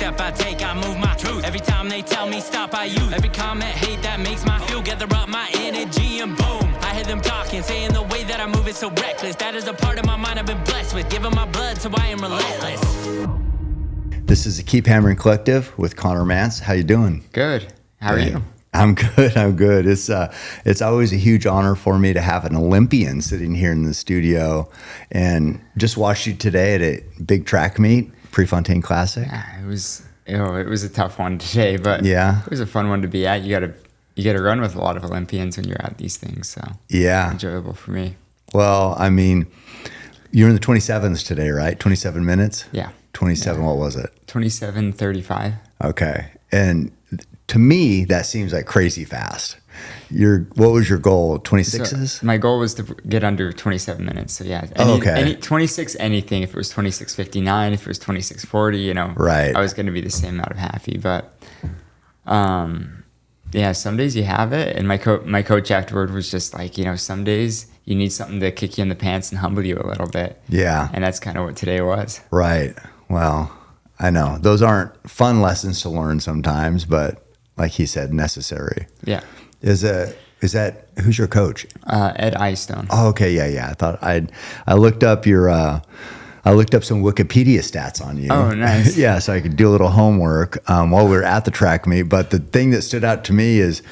step I take, I move my truth. Every time they tell me stop, I use every comment, hate that makes my fuel. Gather up my energy and boom, I hear them talking, saying the way that I move is so reckless. That is a part of my mind I've been blessed with, giving my blood so I am relentless. This is the Keep Hammering Collective with Connor Mantz. How you doing? Good. How are you? I'm good. It's always a huge honor for me to have an Olympian sitting here in the studio, and just watched you today at a big track meet, Prefontaine Classic. Yeah, it was a tough one today, but yeah, it was a fun one to be at. You got to run with a lot of Olympians when you're at these things, so yeah, enjoyable for me. Well, I mean, you're in the 27s today, right? 27 minutes. Yeah. 27. Yeah. What was it? 27:35. Okay, and to me, that seems like crazy fast. What was your goal? 26s? So my goal was to get under 27 minutes. So yeah, any 26 anything. If it was 26:59, if it was 26:40, right. I was going to be the same out of happy. But yeah, some days you have it. And my coach afterward was just like, some days you need something to kick you in the pants and humble you a little bit. Yeah. And that's kind of what today was. Right. Well, I know those aren't fun lessons to learn sometimes, but like he said, necessary. Yeah. Is that who's your coach? Ed Eyestone. Oh, okay. Yeah. I thought I looked up I looked up some Wikipedia stats on you. Oh, nice. Yeah, so I could do a little homework while we were at the track meet. But the thing that stood out to me is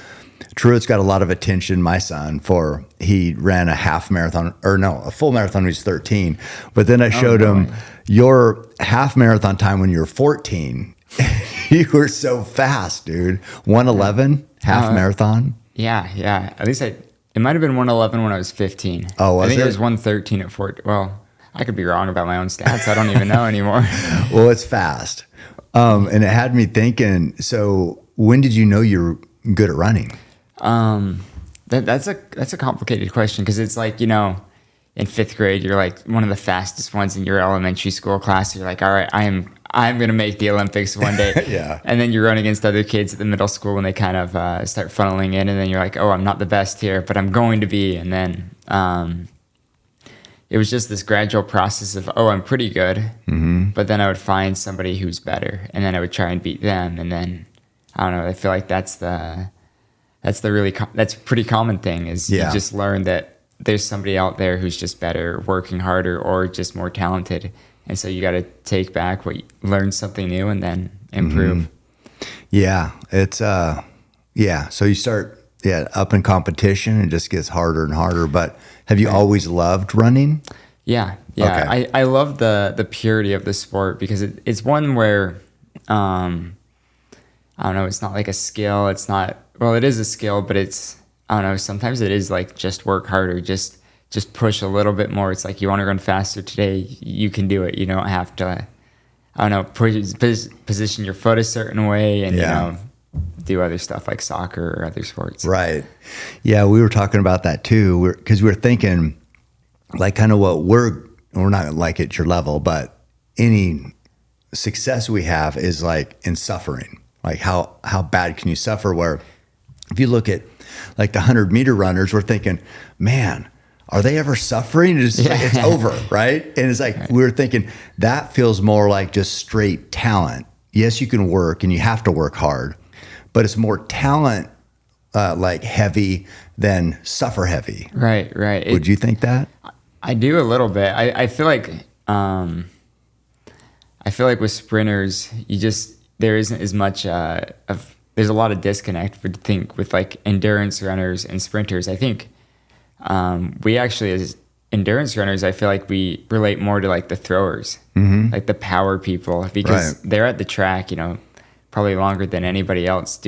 Truett's got a lot of attention, my son, for he ran a half marathon, a full marathon when he was 13. But then I showed him your half marathon time when you were 14. You were so fast, dude. 1:11 half marathon. Yeah. At least it might have been 1:11 when I was 15. Oh, was I think it? It was 1:13 at 14. Well, I could be wrong about my own stats. I don't even know anymore. Well, it's fast. And it had me thinking, so when did you know you were good at running? That's a complicated question, because it's like, in fifth grade, you're like one of the fastest ones in your elementary school class. You're like, all right, I'm going to make the Olympics one day. Yeah. And then you run against other kids at the middle school when they kind of start funneling in. And then you're like, oh, I'm not the best here, but I'm going to be. And then it was just this gradual process of, oh, I'm pretty good. Mm-hmm. But then I would find somebody who's better, and then I would try and beat them. And then, I don't know, I feel like that's a pretty common thing is you just learn that there's somebody out there who's just better, working harder, or just more talented. And so you got to take back learn something new and then improve. Mm-hmm. Yeah. It's, so you start, up in competition, it just gets harder and harder. But have you always loved running? Yeah. Okay. I love the purity of the sport, because it's one where, I don't know, it's not like a skill. It's not, well, it is a skill, but it's, I don't know, sometimes it is like just work harder, just push a little bit more. It's like, you want to run faster today, you can do it. You don't have to, I don't know, position your foot a certain way and, do other stuff like soccer or other sports. Right. Yeah, we were talking about that too, because we were thinking like kind of what we're not like at your level, but any success we have is like in suffering. Like how bad can you suffer? Where if you look at like the 100-meter runners, we're thinking, man, are they ever suffering? It's just like, it's over, right? And it's like, we were thinking that feels more like just straight talent. Yes, you can work and you have to work hard, but it's more talent like heavy than suffer heavy. Right. Would you think that? I do a little bit. I feel like with sprinters, there isn't as much there's a lot of disconnect, I think, with like endurance runners and sprinters. I think we actually, as endurance runners, I feel like we relate more to like the throwers, like the power people, because they're at the track, probably longer than anybody else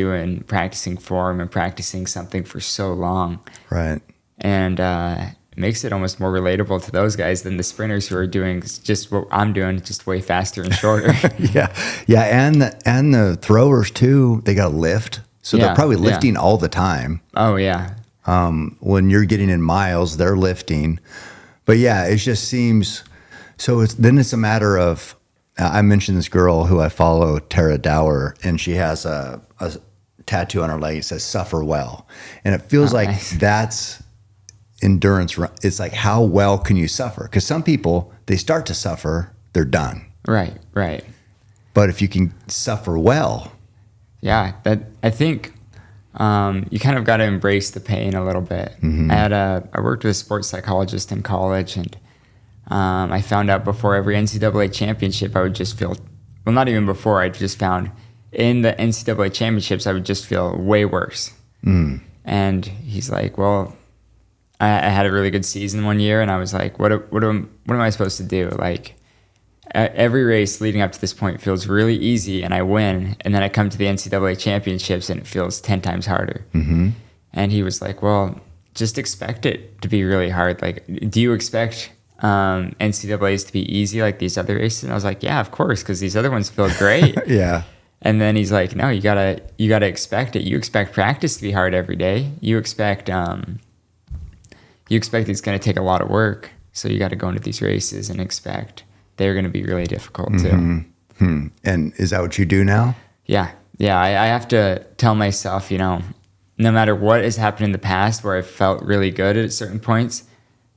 practicing form and practicing something for so long. Right. And it makes it almost more relatable to those guys than the sprinters who are doing just what I'm doing, just way faster and shorter. Yeah. And the throwers too, they got to lift. So they're probably lifting all the time. Oh yeah. When you're getting in miles, they're lifting. But yeah, it just seems, so it's a matter of, I mentioned this girl who I follow, Tara Dower, and she has a tattoo on her leg. It says "Suffer Well," and it feels like that's endurance. It's like, how well can you suffer? Because some people, they start to suffer, they're done. Right. But if you can suffer well. Yeah, that I think you kind of got to embrace the pain a little bit. Mm-hmm. I worked with a sports psychologist in college, and I found out before every NCAA championship, I would just feel, well, not even before, I just found in the NCAA championships, I would just feel way worse. Mm. And he's like, well, I had a really good season one year, and I was like, what am I supposed to do? Like, every race leading up to this point feels really easy, and I win, and then I come to the NCAA championships, and it feels 10 times harder. Mm-hmm. And he was like, well, just expect it to be really hard. Like, do you expect NCAAs to be easy like these other races? And I was like, yeah, of course, because these other ones feel great. Yeah. And then he's like, no, you gotta expect it. You expect practice to be hard every day. You expect it's going to take a lot of work. So you got to go into these races and expect they're going to be really difficult too. Mm-hmm. And is that what you do now? Yeah. I have to tell myself, no matter what has happened in the past where I felt really good at certain points,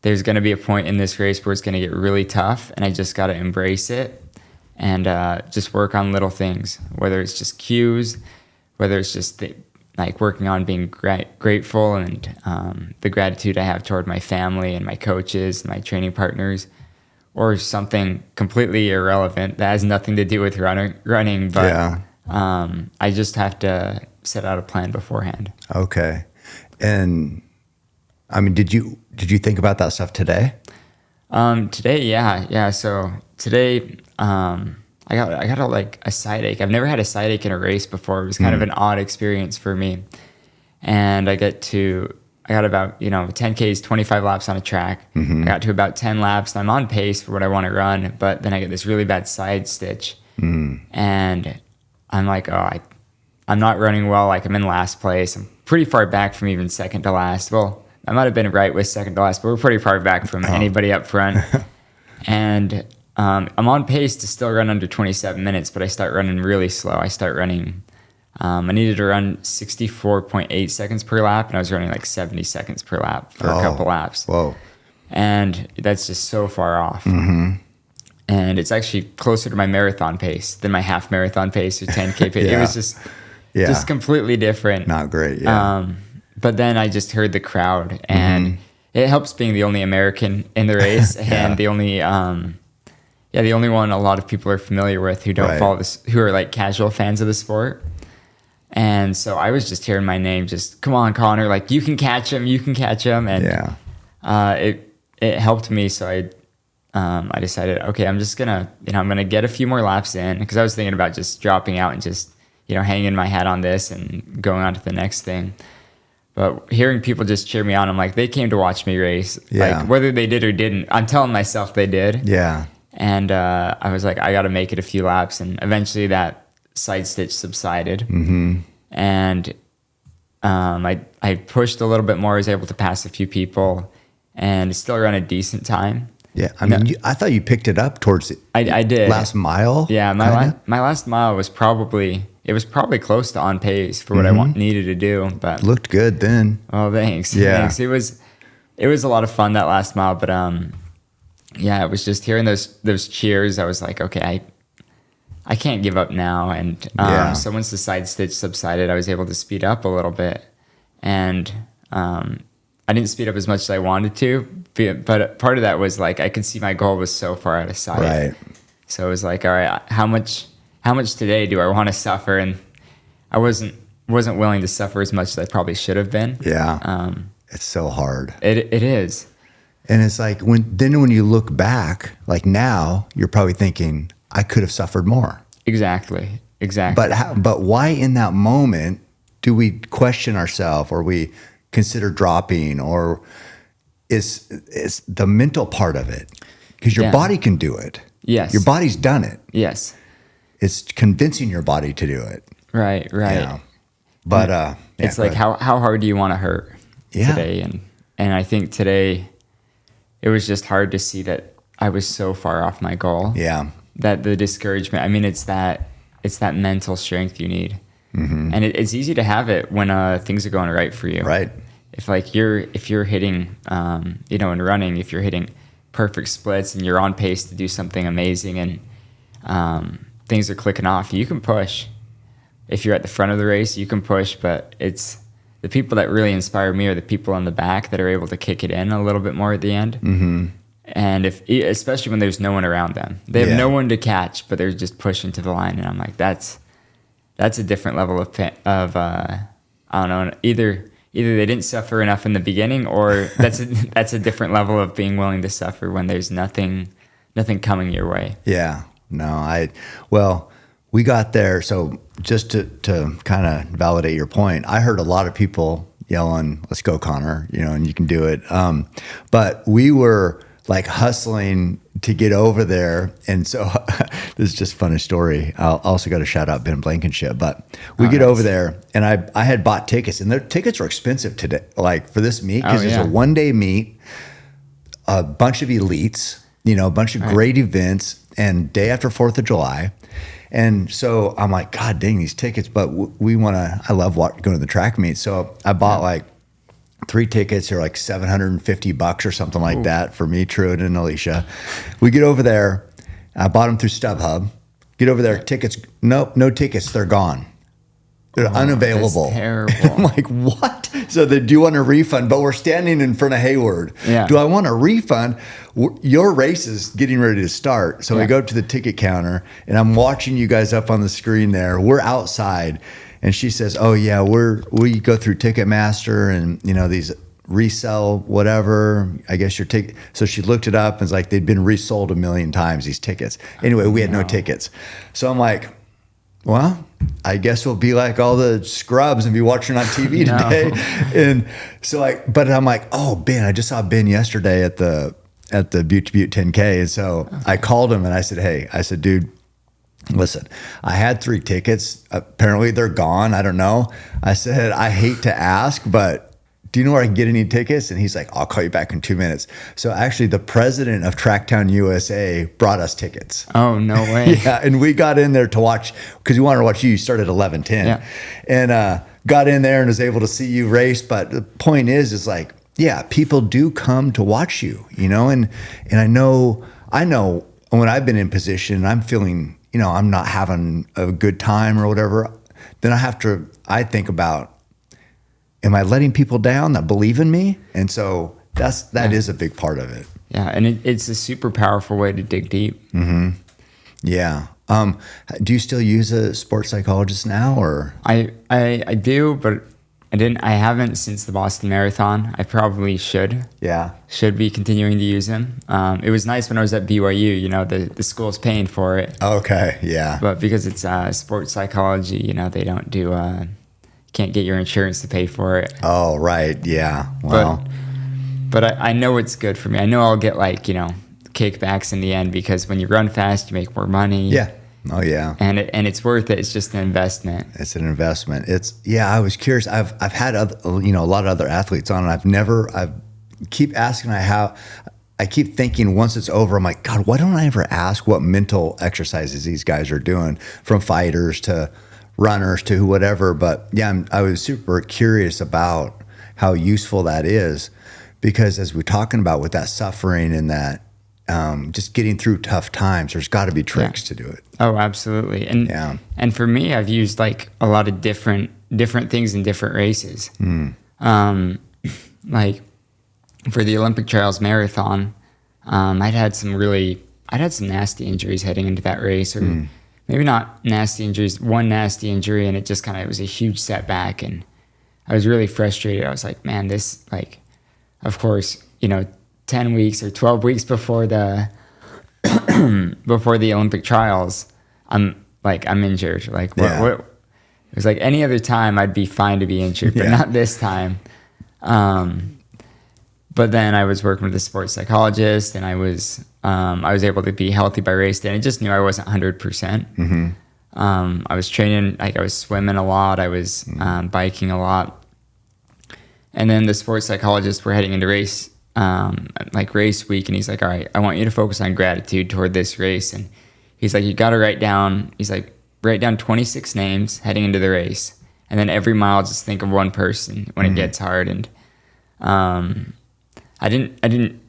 there's going to be a point in this race where it's going to get really tough, and I just got to embrace it and just work on little things, whether it's just cues, whether it's just like working on being grateful and the gratitude I have toward my family and my coaches and my training partners, or something completely irrelevant that has nothing to do with running. But Yeah. I just have to set out a plan beforehand. Okay. And I mean, did you think about that stuff today? Today, yeah. So today, I got like a side ache. I've never had a side ache in a race before. It was kind of an odd experience for me. And I got about 10 Ks, 25 laps on a track. Mm-hmm. I got to about 10 laps, and I'm on pace for what I want to run. But then I get this really bad side stitch, and I'm like, I'm not running well. Like, I'm in last place. I'm pretty far back from even second to last. Well, I might have been right with second to last, but we're pretty far back from anybody up front. And I'm on pace to still run under 27 minutes, but I start running really slow. I start running, I needed to run 64.8 seconds per lap, and I was running like 70 seconds per lap for a couple laps. Whoa. And that's just so far off. Mm-hmm. And it's actually closer to my marathon pace than my half marathon pace or 10K pace. Yeah. It was just completely different. Not great. Yeah. But then I just heard the crowd, and it helps being the only American in the race and the only one a lot of people are familiar with who don't follow this, who are like casual fans of the sport. And so I was just hearing my name, just come on, Connor, like you can catch him. And it helped me. So I decided, okay, I'm just gonna, I'm gonna get a few more laps in, because I was thinking about just dropping out and just, hanging my hat on this and going on to the next thing. But hearing people just cheer me on, I'm like, they came to watch me race. Yeah. Like, whether they did or didn't, I'm telling myself they did. Yeah. And I was like, I got to make it a few laps. And eventually that side stitch subsided. Mm-hmm. And I pushed a little bit more. I was able to pass a few people and still run a decent time. Yeah. I mean, I thought you picked it up towards the I did. last mile. Yeah. My last mile was probably close to on pace for what I needed to do. But Looked good then. oh, thanks. Yeah. Thanks. It was a lot of fun that last mile, but yeah, it was just hearing those cheers. I was like, okay, I can't give up now. And so once the side stitch subsided, I was able to speed up a little bit, and I didn't speed up as much as I wanted to, but part of that was like I could see my goal was so far out of sight. Right. So it was like, all right, how much today do I want to suffer? And I wasn't willing to suffer as much as I probably should have been. Yeah. It's so hard. It is. And it's like when you look back, like now, you're probably thinking, I could have suffered more. Exactly. But why in that moment do we question ourselves, or we consider dropping, or is the mental part of it? Because your body can do it. Yes. Your body's done it. Yes. It's convincing your body to do it. Right. Yeah. But it's like how hard do you want to hurt today? And I think today it was just hard to see that I was so far off my goal. Yeah. That the discouragement, I mean, it's that mental strength you need. Mm-hmm. And it's easy to have it when things are going right for you. Right. If you're hitting, in running, if you're hitting perfect splits and you're on pace to do something amazing, and things are clicking off, you can push. If you're at the front of the race, you can push, but it's the people that really inspire me are the people in the back that are able to kick it in a little bit more at the end. Mm-hmm. And especially when there's no one around them, they have no one to catch, but they're just pushing to the line. And I'm like, that's a different level of I don't know, either they didn't suffer enough in the beginning, or that's a different level of being willing to suffer when there's nothing coming your way. Yeah, no, we got there. So just to kind of validate your point, I heard a lot of people yelling, "Let's go, Connor," and you can do it. But we were like hustling to get over there. And so this is just a funny story. I'll also got to shout out Ben Blankenship, but we get over there, and I had bought tickets, and their tickets were expensive today, like for this meet, because it's a 1-day meet, a bunch of elites, a bunch of great events, and day after 4th of July. And so I'm like, God dang these tickets, but I love going to the track meet. So I bought like 3 tickets. They're like $750 or something like that for me, Truett, and Alicia. We get over there. I bought them through StubHub. Get over there. Tickets. Nope, no tickets. They're gone. They're unavailable. That's terrible. I'm like, what? So they do want a refund, but we're standing in front of Hayward. Yeah. Do I want a refund? Your race is getting ready to start. So I go to the ticket counter, and I'm watching you guys up on the screen there. We're outside, and she says, "Oh yeah, we go through Ticketmaster, and these resell whatever. I guess your ticket." So she looked it up, and it's like they'd been resold 1 million times, these tickets. Anyway, we had no tickets. So I'm like, well, I guess we'll be like all the scrubs and be watching on TV today. And so but I'm like, oh, Ben, I just saw Ben yesterday at the Butte to Butte 10K. And so I called him and I said, dude, listen, I had 3 tickets. Apparently they're gone. I don't know. I said, I hate to ask, but do you know where I can get any tickets? And he's like, I'll call you back in 2 minutes. So actually the president of Tracktown USA brought us tickets. Oh, no way. Yeah. And we got in there to watch, because we wanted to watch you. You started at 11:10. Yeah. And got in there and was able to see you race. But the point is like, yeah, people do come to watch you, and I know when I've been in position, I'm feeling, I'm not having a good time or whatever, then I think about, am I letting people down that believe in me? And so that is a big part of it. Yeah, and it's a super powerful way to dig deep. Mm-hmm. Yeah. Do you still use a sports psychologist now, or? I do, but I haven't since the Boston Marathon. I probably should. Yeah. Should be continuing to use him. It was nice when I was at BYU, the school's paying for it. Okay, yeah. But because it's sports psychology, they don't do, can't get your insurance to pay for it. Oh, right, yeah. Wow. But I know it's good for me. I know I'll get kickbacks in the end, because when you run fast, you make more money. Yeah. Oh yeah, and it's worth it. It's just an investment. It's an investment. I was curious. I've had a lot of other athletes on, and I keep asking I keep thinking once it's over, I'm like, God, why don't I ever ask what mental exercises these guys are doing, from fighters to runners to whatever. But yeah, I was super curious about how useful that is, because as we're talking about with that suffering and that. Just getting through tough times, there's got to be tricks to do it. Oh, absolutely. And for me, I've used a lot of different things in different races. Like for the Olympic Trials Marathon, I'd had some nasty injuries heading into that race, or maybe not nasty injuries, one nasty injury, and it just it was a huge setback, and I was really frustrated. I was like, man, this, of course, 10 weeks or 12 weeks before the Olympic trials, I'm injured. What it was like any other time I'd be fine to be injured, but not this time. But then I was working with a sports psychologist, and I was able to be healthy by race day. And I just knew I wasn't 100%. Mm-hmm. I was training, I was swimming a lot. I was biking a lot. And then the sports psychologist, we're heading into race week, and he's like, all right, I want you to focus on gratitude toward this race. And he's like, you got to write down 26 names heading into the race, and then every mile just think of one person when it gets hard. And I didn't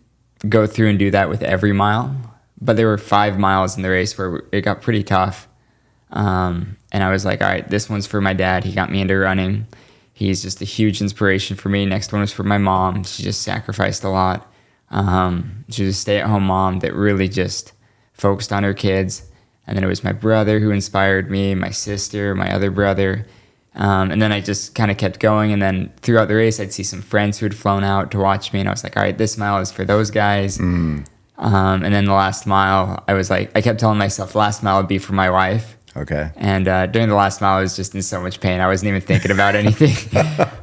go through and do that with every mile, but there were 5 miles in the race where it got pretty tough. And I was like, all right, this one's for my dad. He got me into running. He's just a huge inspiration for me. Next one was for my mom. She just sacrificed a lot. She was a stay-at-home mom that really just focused on her kids. And then it was my brother who inspired me, my sister, my other brother. And then I just kind of kept going. And then throughout the race, I'd see some friends who had flown out to watch me. And I was like, all right, this mile is for those guys. And then the last mile, I kept telling myself the last mile would be for my wife. Okay. And during the last mile, I was just in so much pain. I wasn't even thinking about anything.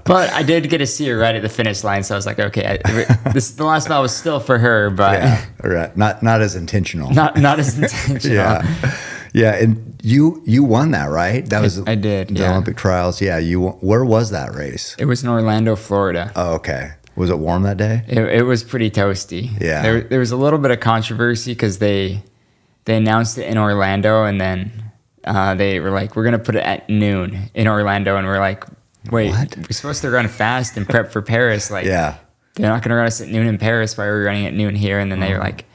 But I did get to see her right at the finish line. So I was like, okay, the last mile was still for her, but yeah, right. Not as intentional. Not as intentional. Yeah. And you won that, right? That was I did. The Olympic trials. Yeah. Where was that race? It was in Orlando, Florida. Oh, okay. Was it warm that day? It was pretty toasty. Yeah. There was a little bit of controversy because they announced it in Orlando, and then they were like, we're going to put it at noon in Orlando. And we're like, wait, what? We're supposed to run fast and prep for Paris. Like, yeah. They're not going to run us at noon in Paris. Why are we running at noon here? And then they were like,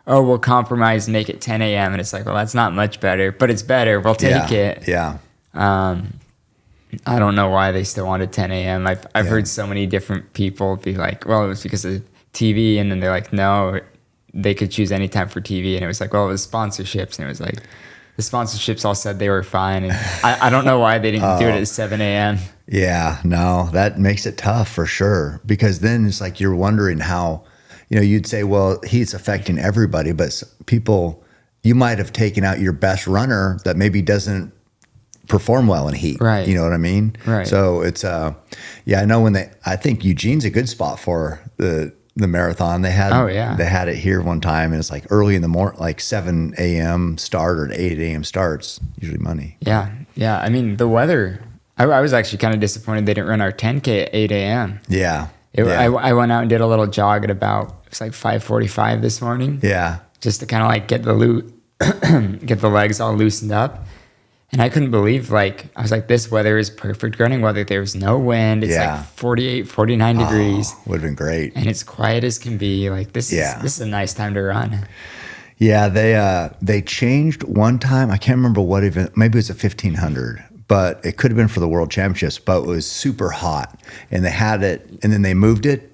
oh, we'll compromise and make it 10 a.m. And it's like, well, that's not much better, but it's better. We'll take it. Yeah. I don't know why they still wanted 10 a.m. I've heard so many different people be like, well, it was because of TV. And then they're like, no, they could choose any time for TV. And it was like, well, it was sponsorships. And it was like, the sponsorships all said they were fine. And I don't know why they didn't do it at 7 a.m. Yeah, no, that makes it tough for sure. Because then it's like you're wondering how, you'd say, well, heat's affecting everybody, but people, you might have taken out your best runner that maybe doesn't perform well in heat. Right. You know what I mean? Right. So it's, I know I think Eugene's a good spot for the marathon. They had it here one time, and it's like early in the morning, like 7 a.m. start or 8 a.m. starts, usually money. Yeah. I mean, the weather, I was actually kind of disappointed they didn't run our 10K at 8 a.m. Yeah. I went out and did a little jog at about, it was like 5:45 this morning. Yeah. Just to kind of like get the legs all loosened up. And I couldn't believe, I was like, this weather is perfect running weather. There's no wind. It's like 48, 49 degrees. Would have been great. And it's quiet as can be. Like, this is a nice time to run. Yeah, they changed one time. I can't remember what event. Maybe it was a 1500, but it could have been for the World Championships, but it was super hot. And they had it, and then they moved it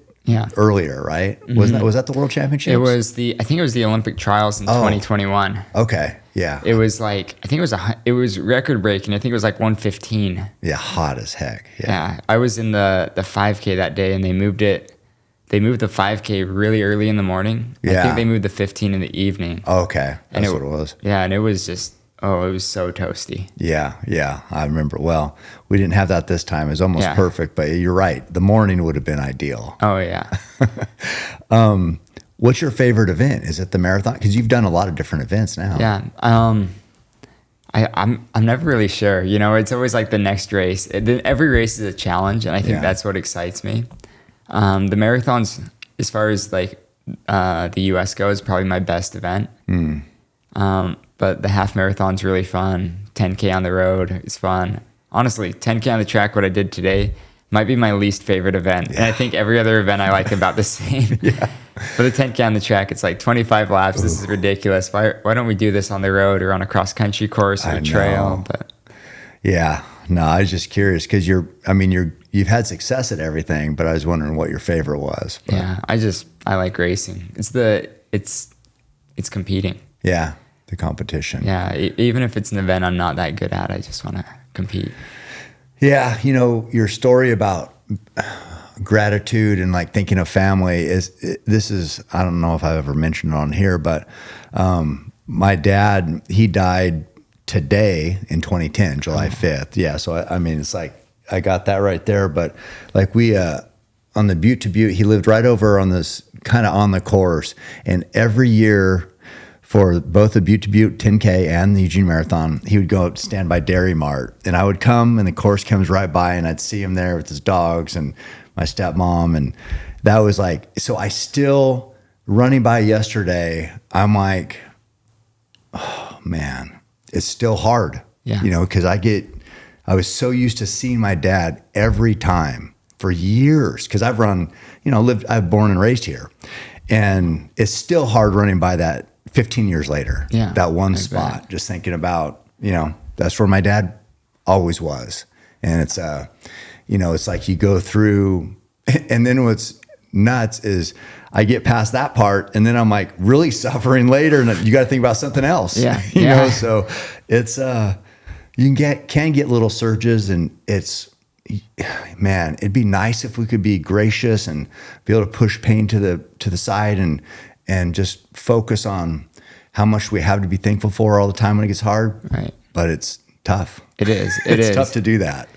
earlier, right? Mm-hmm. Was that the World Championships? I think it was the Olympic trials in 2021. Okay. Yeah. It was it was record breaking. I think it was like 115. Yeah, hot as heck. Yeah. I was in the 5K that day, and they moved the 5K really early in the morning. Yeah. I think they moved the 15 in the evening. Okay. That's what it was. Yeah, and it was just, it was so toasty. Yeah. I remember. Well, we didn't have that this time. It was almost perfect, but you're right. The morning would have been ideal. Oh, yeah. What's your favorite event? Is it the marathon? Because you've done a lot of different events now. Yeah. I'm never really sure. It's always like the next race. Every race is a challenge, and I think that's what excites me. The marathons, as far as the U.S. goes, probably my best event. But the half marathon's really fun. 10K on the road is fun. Honestly, 10K on the track, what I did today, might be my least favorite event. Yeah. And I think every other event I like about the same. For the 10K on the track, it's like 25 laps. This is ridiculous. Why don't we do this on the road or on a cross-country course or a trail? But yeah. No, I was just curious because you've had success at everything, but I was wondering what your favorite was. But. Yeah, I like racing. It's competing. Yeah, the competition. Yeah, even if it's an event I'm not that good at, I just want to compete. Yeah, your story about gratitude and thinking of family I don't know if I've ever mentioned it on here, but my dad, he died today in 2010, July 5th. Yeah. So it's like, I got that right there. But we, on the Butte to Butte, he lived right over on this kind of on the course. And every year for both the Butte to Butte 10K and the Eugene Marathon, he would go stand by Dairy Mart, and I would come and the course comes right by and I'd see him there with his dogs and my stepmom. And that was so I still running by yesterday, I'm like, oh man, it's still hard, because I was so used to seeing my dad every time for years. Cause I've run, I've born and raised here, and it's still hard running by that 15 years later, that one spot, just thinking about, That's where my dad always was. And it's, it's like you go through, and then what's nuts is I get past that part and then I'm like really suffering later, and you got to think about something else. Yeah. you know, so it's, you can get little surges, and it's, man, it'd be nice if we could be gracious and be able to push pain to the side and just focus on how much we have to be thankful for all the time when it gets hard. Right. But it's tough. It is. It's tough to do that.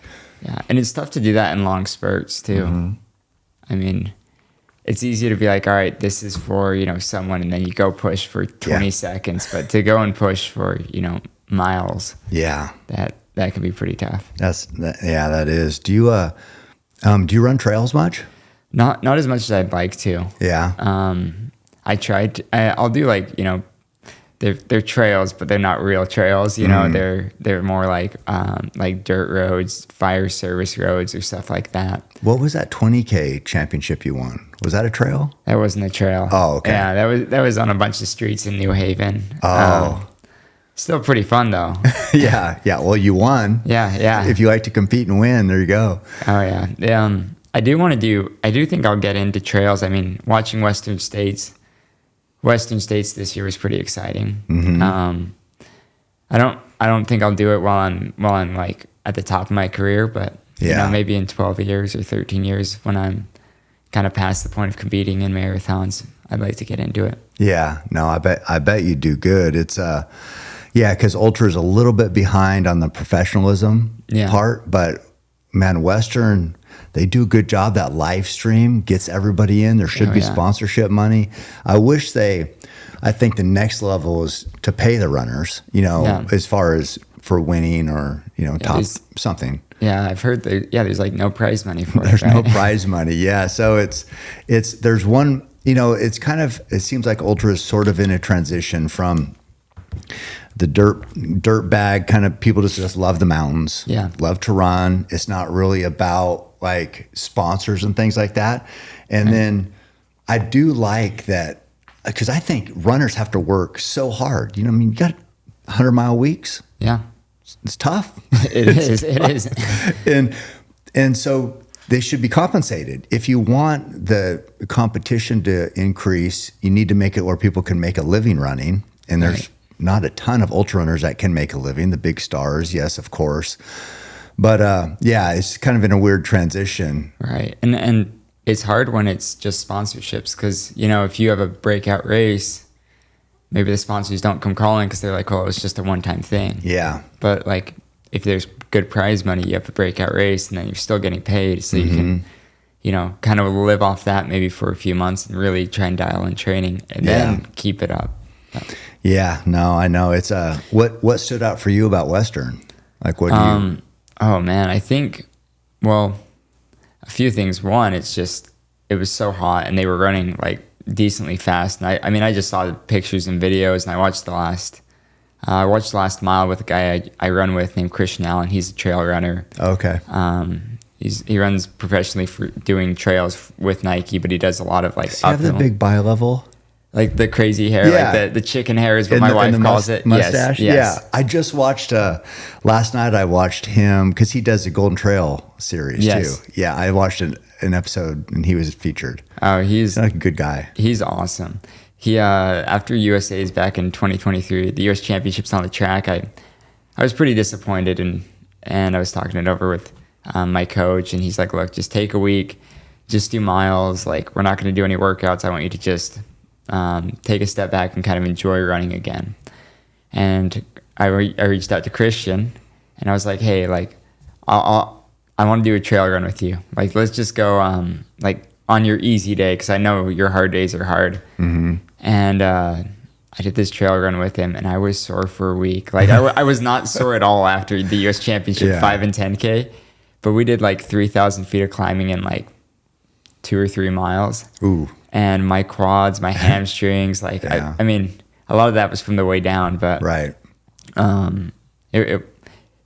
Yeah. And it's tough to do that in long spurts too. Mm-hmm. I mean, it's easy to be like, all right, this is for, someone, and then you go push for 20 seconds, but to go and push for, miles. Yeah. That can be pretty tough. That is. Do you run trails much? Not as much as I'd like to. Yeah. I tried. I'll do they're trails, but they're not real trails. They're more like dirt roads, fire service roads, or stuff like that. What was that 20K championship you won? Was that a trail? That wasn't a trail. Oh, okay. Yeah, that was on a bunch of streets in New Haven. Oh. Still pretty fun though. Yeah. Well, you won. Yeah. If you like to compete and win, there you go. Oh yeah. I do think I'll get into trails. I mean, watching Western States this year was pretty exciting. Mm-hmm. I don't think I'll do it while I'm like at the top of my career, but maybe in 12 years or 13 years when I'm kind of past the point of competing in marathons, I'd like to get into it. Yeah, no, I bet you do good. It's because ultra is a little bit behind on the professionalism part, but man, Western, they do a good job. That live stream gets everybody in. There should be sponsorship money. I think the next level is to pay the runners, as far as for winning or, top something. Yeah, I've heard there's like no prize money for it. There's no prize money. Yeah. So there's one, it seems like ultra is sort of in a transition from the dirt bag kind of people just love the mountains, love to run. It's not really about like sponsors and things like that. And then I do like that because I think runners have to work so hard. You got 100-mile weeks. Yeah. It's tough. It is. And so they should be compensated. If you want the competition to increase, you need to make it where people can make a living running. And there's not a ton of ultra runners that can make a living. The big stars, yes, of course. But it's kind of in a weird transition. Right. And it's hard when it's just sponsorships because, if you have a breakout race, maybe the sponsors don't come calling because they're like, well, it was just a one-time thing. Yeah. But like if there's good prize money, you have a breakout race and then you're still getting paid. So you can, kind of live off that maybe for a few months and really try and dial in training and then keep it up. Yeah, no, I know. It's what stood out for you about Western? Like what do you... Oh man, I think, a few things. One, it was so hot and they were running like decently fast. And I just saw the pictures and videos and I watched the last mile with a guy I run with named Christian Allen. He's a trail runner. Okay. He runs professionally for doing trails with Nike, but he does a lot of like... Does he have the big bi-level? Like the crazy hair, like the chicken hair is what my wife calls it. Mustache? Yes. Yeah. I just watched, last night I watched him, because he does the Golden Trail series too. Yeah, I watched an episode and he was featured. Oh, he's a good guy. He's awesome. He, after USA's back in 2023, the US Championships on the track, I was pretty disappointed and I was talking it over with my coach and he's like, look, just take a week, just do miles. Like, we're not going to do any workouts. I want you to just... take a step back and kind of enjoy running again. And I reached out to Christian and I was like, hey, like I want to do a trail run with you. Like, let's just go like on your easy day, because I know your hard days are hard. Mm-hmm. And I did this trail run with him and I was sore for a week. Like I was not sore at all after the US Championship 5 and 10K, but we did like 3,000 feet of climbing in like 2 or 3 miles. Ooh. And my quads, my hamstrings, like, I mean, a lot of that was from the way down, but it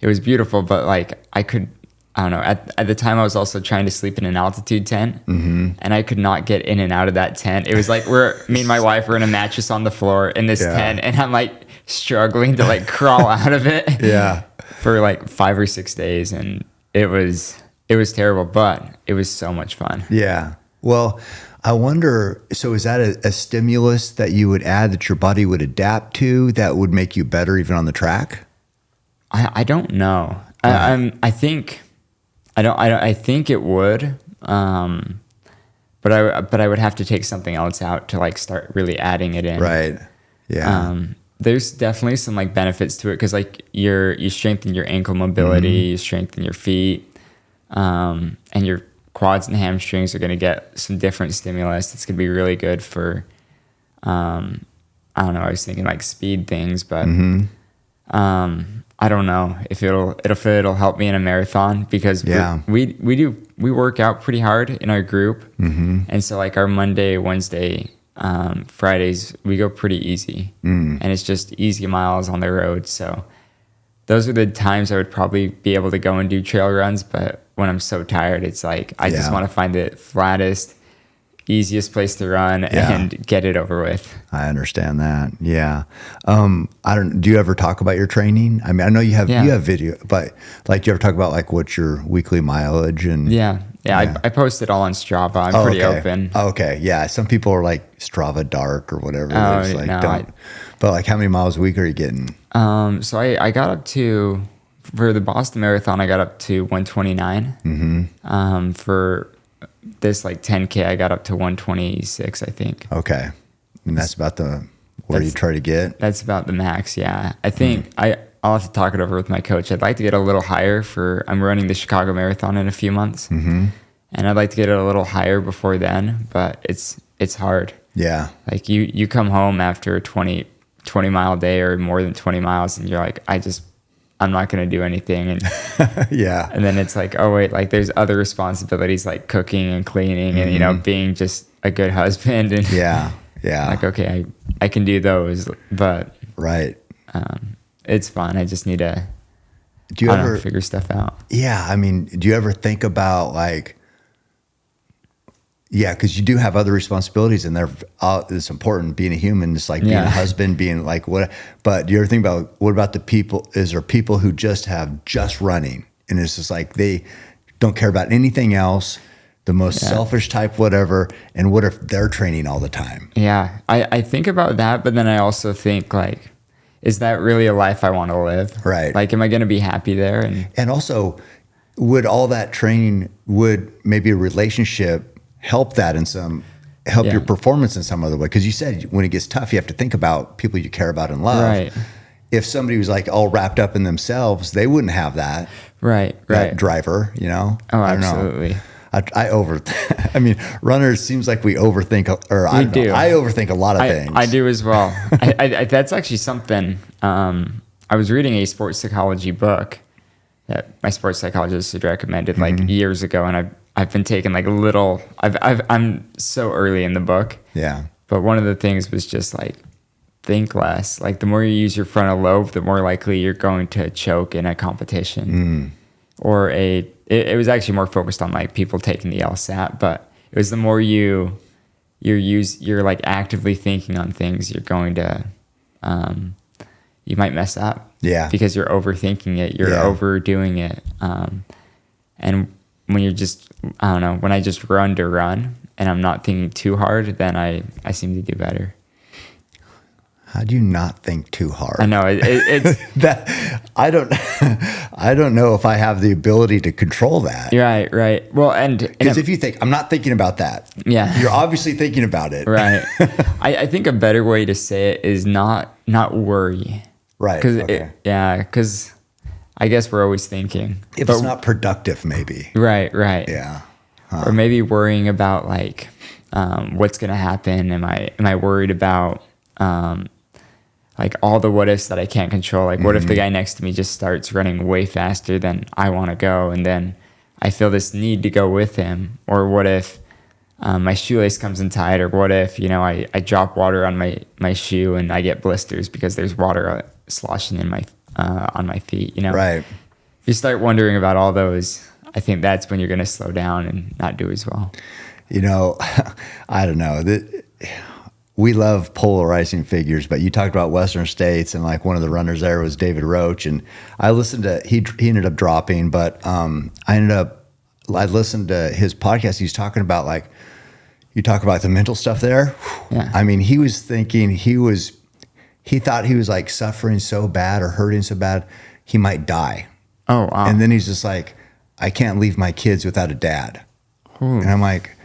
was beautiful, but like I don't know, at the time I was also trying to sleep in an altitude tent and I could not get in and out of that tent. It was like me and my wife were in a mattress on the floor in this tent and I'm like struggling to like crawl out of it. Yeah. for like 5 or 6 days, and it was terrible, but it was so much fun. Yeah. Well, I wonder, so is that a stimulus that you would add that your body would adapt to that would make you better even on the track? I don't know. I think it would, but I would have to take something else out to like start really adding it in. Right. Yeah. There's definitely some like benefits to it because like you strengthen your ankle mobility, you strengthen your feet, and your quads and hamstrings are going to get some different stimulus. It's going to be really good for, I don't know. I was thinking like speed things, but I don't know if it'll help me in a marathon because we work out pretty hard in our group, and so like our Monday, Wednesday, Fridays we go pretty easy, and it's just easy miles on the road. So those are the times I would probably be able to go and do trail runs. But when I'm so tired, it's like I just want to find the flattest, easiest place to run and get it over with. I understand that. Yeah. Do you ever talk about your training? I mean, I know you have video, but like, do you ever talk about like what's your weekly mileage and I post it all on Strava. I'm pretty open. Okay. Yeah. Some people are like Strava dark or whatever. But like how many miles a week are you getting? So I got up to, for the Boston Marathon, I got up to 129. For this like 10K, I got up to 126, I think. Okay. And that's about where you try to get? That's about the max, yeah. I think I'll have to talk it over with my coach. I'd like to get a little higher I'm running the Chicago Marathon in a few months. And I'd like to get it a little higher before then, but it's hard. Yeah. Like you come home after a 20 mile day or more than 20 miles and you're like, I'm not going to do anything. And and then it's like, oh wait, like there's other responsibilities like cooking and cleaning and, being just a good husband. And like, okay, I can do those, but it's fun. I just need to figure stuff out. Yeah. I mean, do you ever think about like, because you do have other responsibilities and it's important being a human. It's like being a husband, being like what, but do you ever think about what about the people? Is there people who just have running and it's just like, they don't care about anything else, the most selfish type, whatever. And what if they're training all the time? Yeah. I think about that, but then I also think like, is that really a life I want to live? Right. Like, am I going to be happy there? And also would all that training, would maybe a relationship help that your performance in some other way? Because you said when it gets tough, you have to think about people you care about and love. Right. If somebody was like all wrapped up in themselves, they wouldn't have that. Right. That driver, Oh, absolutely. I mean, runners seems like we overthink, I overthink a lot of things. I do as well. I that's actually something. I was reading a sports psychology book that my sports psychologist had recommended like years ago, and I've been taking like I'm so early in the book. Yeah. But one of the things was just like, think less. Like the more you use your frontal lobe, the more likely you're going to choke in a competition. Or it was actually more focused on like people taking the LSAT, but it was the more you're like actively thinking on things, you're going to, you might mess up. Yeah. Because you're overthinking it, you're overdoing it. And when you're just, I don't know, when I just run to run and I'm not thinking too hard, then I seem to do better. How do you not think too hard? I know it's that I don't know if I have the ability to control that. Right. Well, because if you think I'm not thinking about that, you're obviously thinking about it. Right. I think a better way to say it is not worry. Right. Because I guess we're always thinking. If it's not productive, maybe. Right. Yeah. Or maybe worrying about like what's going to happen. Am I worried about like all the what ifs that I can't control? Like what if the guy next to me just starts running way faster than I want to go, and then I feel this need to go with him? Or what if my shoelace comes untied? Or what if I drop water on my shoe and I get blisters because there's water sloshing in my on my feet? Right. If you start wondering about all those, I think that's when you're going to slow down and not do as well. I don't know. we love polarizing figures, but you talked about Western States, and like one of the runners there was David Roach, and I listened to he ended up dropping, but I listened to his podcast. He's talking about like you talk about the mental stuff there. Yeah. I mean, he was thinking he thought he was like suffering so bad or hurting so bad he might die. Oh, wow. And then he's just like, I can't leave my kids without a dad. And I'm like,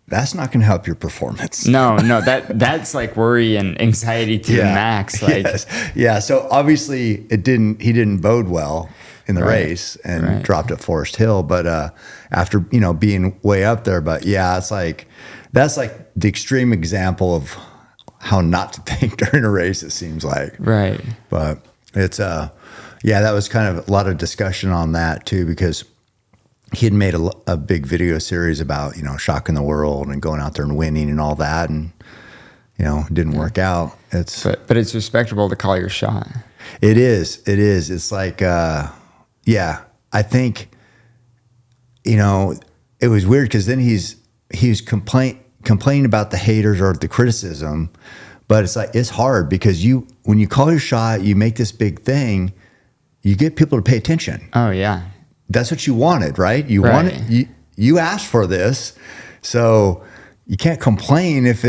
that's not going to help your performance. No, that's like worry and anxiety to the max. Like, yes. Yeah. So obviously he didn't bode well in the race and dropped at Forest Hill. But after, being way up there, but yeah, it's like, that's like the extreme example of how not to think during a race, it seems like. Right. But it's, that was kind of a lot of discussion on that too, because he had made a big video series about, shocking the world and going out there and winning and all that. And, it didn't work out. But it's respectable to call your shot. It is. It's like, I think, it was weird because then he's complaining about the haters or the criticism, but it's like, it's hard because when you call your shot, you make this big thing, you get people to pay attention. Oh yeah. That's what you wanted, right? You asked for this, so you can't complain if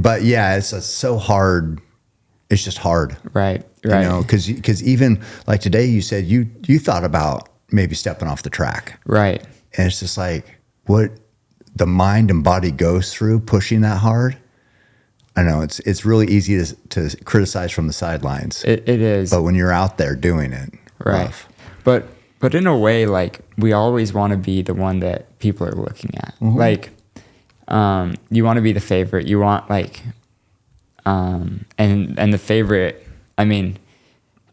but yeah, it's so hard. It's just hard. Right. Because even like today you said you thought about maybe stepping off the track. Right. And it's just like what the mind and body goes through pushing that hard. I know it's really easy to criticize from the sidelines. It is. But when you're out there doing it, rough. But in a way, like, we always want to be the one that people are looking at. Mm-hmm. Like, you want to be the favorite. You want, like, and the favorite, I mean,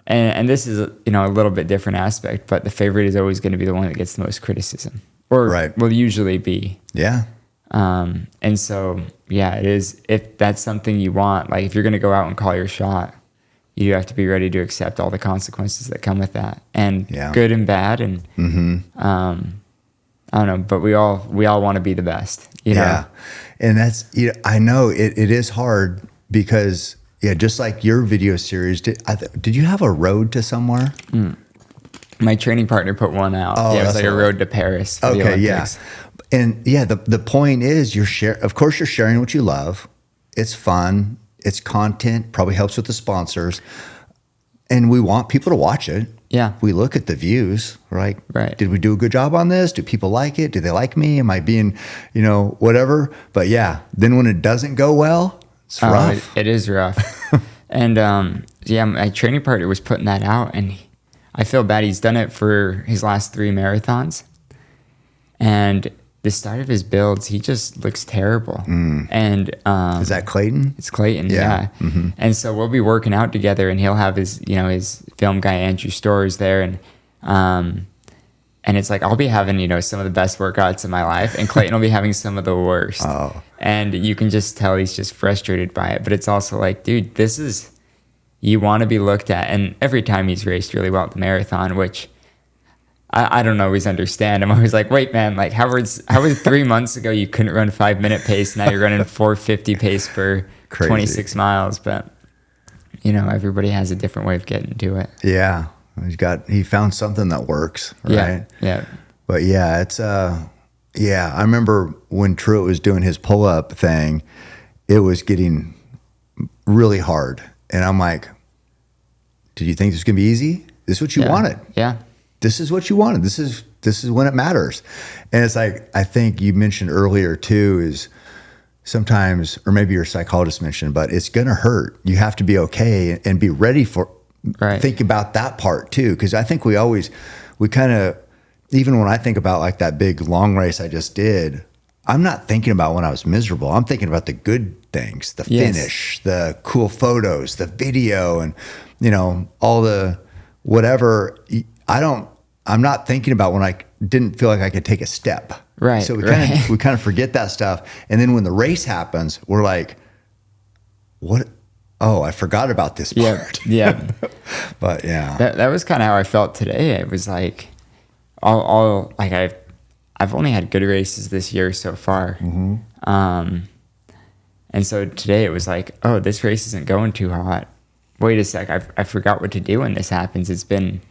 and this is, a little bit different aspect, but the favorite is always going to be the one that gets the most criticism. Or will usually be. Yeah. And so, yeah, it is, if that's something you want, like, if you're going to go out and call your shot, you have to be ready to accept all the consequences that come with that, and good and bad. And I don't know, but we all want to be the best, Yeah, and that's I know it is hard because just like your video series, did you have a road to somewhere? My training partner put one out. Oh, it was like a road to Paris. For the Olympics. And the point is of course you're sharing what you love. It's fun. It's content, probably helps with the sponsors. And we want people to watch it. Yeah. We look at the views, right? Right. Did we do a good job on this? Do people like it? Do they like me? Am I being, whatever? But yeah, then when it doesn't go well, it's rough. It is rough. And my training partner was putting that out, and I feel bad. He's done it for his last 3 marathons. And the start of his builds, he just looks terrible. And is that Clayton? It's Clayton, yeah. Mm-hmm. And so we'll be working out together, and he'll have his film guy Andrew Storrs there, and it's like I'll be having some of the best workouts in my life, and Clayton will be having some of the worst. Oh. And you can just tell he's just frustrated by it. But it's also like, dude, you want to be looked at. And every time he's raced really well at the marathon, which I don't always understand. I'm always like, wait, man, like how was 3 months ago you couldn't run 5-minute pace, now you're running 4:50 pace for 26 miles. But everybody has a different way of getting to it. Yeah, he found something that works, right? Yeah. But yeah, it's I remember when Truett was doing his pull-up thing, it was getting really hard, and I'm like, did you think this was gonna be easy? This is what you wanted. Yeah. This is what you wanted. This is when it matters. And it's like, I think you mentioned earlier too, is sometimes, or maybe your psychologist mentioned, but it's going to hurt. You have to be okay and be ready think about that part too. Cause I think we kind of, even when I think about like that big long race I just did, I'm not thinking about when I was miserable. I'm thinking about the good things, the finish, the cool photos, the video, and all the whatever. I'm not thinking about when I didn't feel like I could take a step. Right. So we kind of forget that stuff. And then when the race happens, we're like, what? Oh, I forgot about this part. Yeah. But yeah. That was kind of how I felt today. It was like I've only had good races this year so far. Mm-hmm. And so today it was like, oh, this race isn't going too hot. Wait a sec, I forgot what to do when this happens. It's been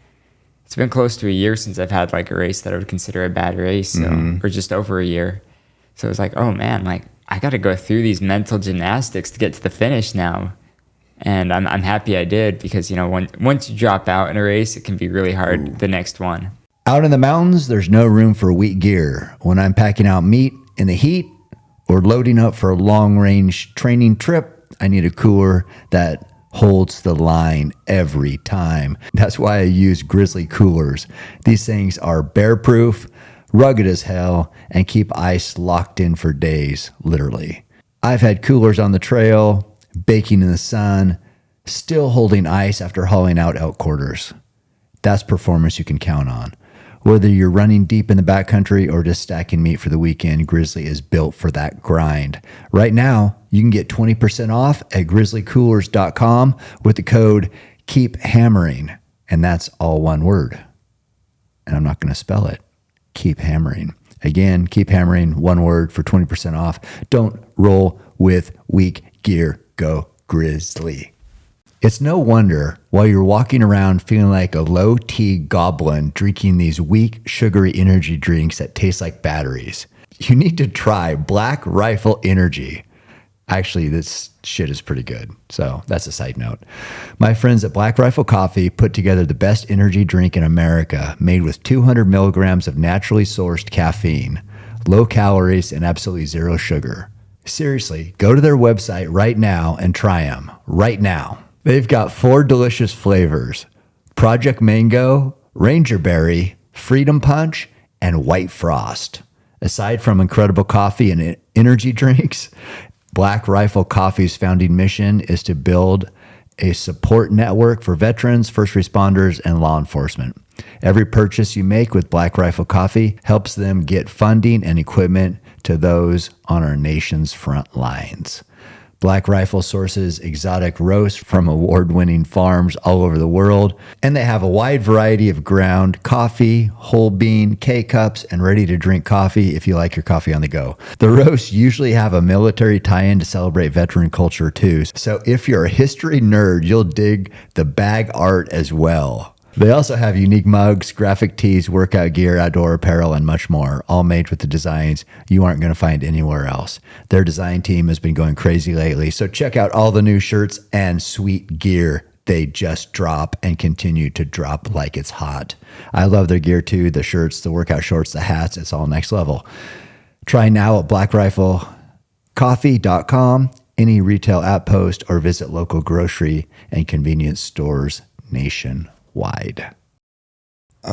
close to a year since I've had like a race that I would consider a bad race, so, or just over a year. So it was like, oh man, like I got to go through these mental gymnastics to get to the finish now. And I'm happy I did, because, you know, once you drop out in a race, it can be really hard the next one. Out in the mountains, there's no room for weak gear. When I'm packing out meat in the heat or loading up for a long-range training trip, I need a cooler that holds the line every time. That's why I use Grizzly coolers. These things are bear-proof, rugged as hell, and keep ice locked in for days, literally. I've had coolers on the trail, baking in the sun, still holding ice after hauling out elk quarters. That's performance you can count on. Whether you're running deep in the backcountry or just stacking meat for the weekend, Grizzly is built for that grind. Right now, you can get 20% off at grizzlycoolers.com with the code KEEPHAMMERING, and that's all one word. And I'm not going to spell it. Keep hammering. Again, keep hammering, one word, for 20% off. Don't roll with weak gear. Go Grizzly. It's no wonder why you're walking around feeling like a low-T goblin drinking these weak, sugary energy drinks that taste like batteries. You need to try Black Rifle Energy. Actually, this shit is pretty good. So that's a side note. My friends at Black Rifle Coffee put together the best energy drink in America, made with 200 milligrams of naturally sourced caffeine, low calories, and absolutely zero sugar. Seriously, go to their website right now and try them. Right now. They've got 4 delicious flavors: Project Mango, Ranger Berry, Freedom Punch, and White Frost. Aside from incredible coffee and energy drinks, Black Rifle Coffee's founding mission is to build a support network for veterans, first responders, and law enforcement. Every purchase you make with Black Rifle Coffee helps them get funding and equipment to those on our nation's front lines. Black Rifle sources exotic roasts from award-winning farms all over the world, and they have a wide variety of ground coffee, whole bean, K-cups, and ready-to-drink coffee if you like your coffee on the go. The roasts usually have a military tie-in to celebrate veteran culture too, so if you're a history nerd, you'll dig the bag art as well. They also have unique mugs, graphic tees, workout gear, outdoor apparel, and much more, all made with the designs you aren't going to find anywhere else. Their design team has been going crazy lately, so check out all the new shirts and sweet gear they just drop and continue to drop like it's hot. I love their gear too, the shirts, the workout shorts, the hats, it's all next level. Try now at blackriflecoffee.com, any retail app post, or visit local grocery and convenience stores nationwide.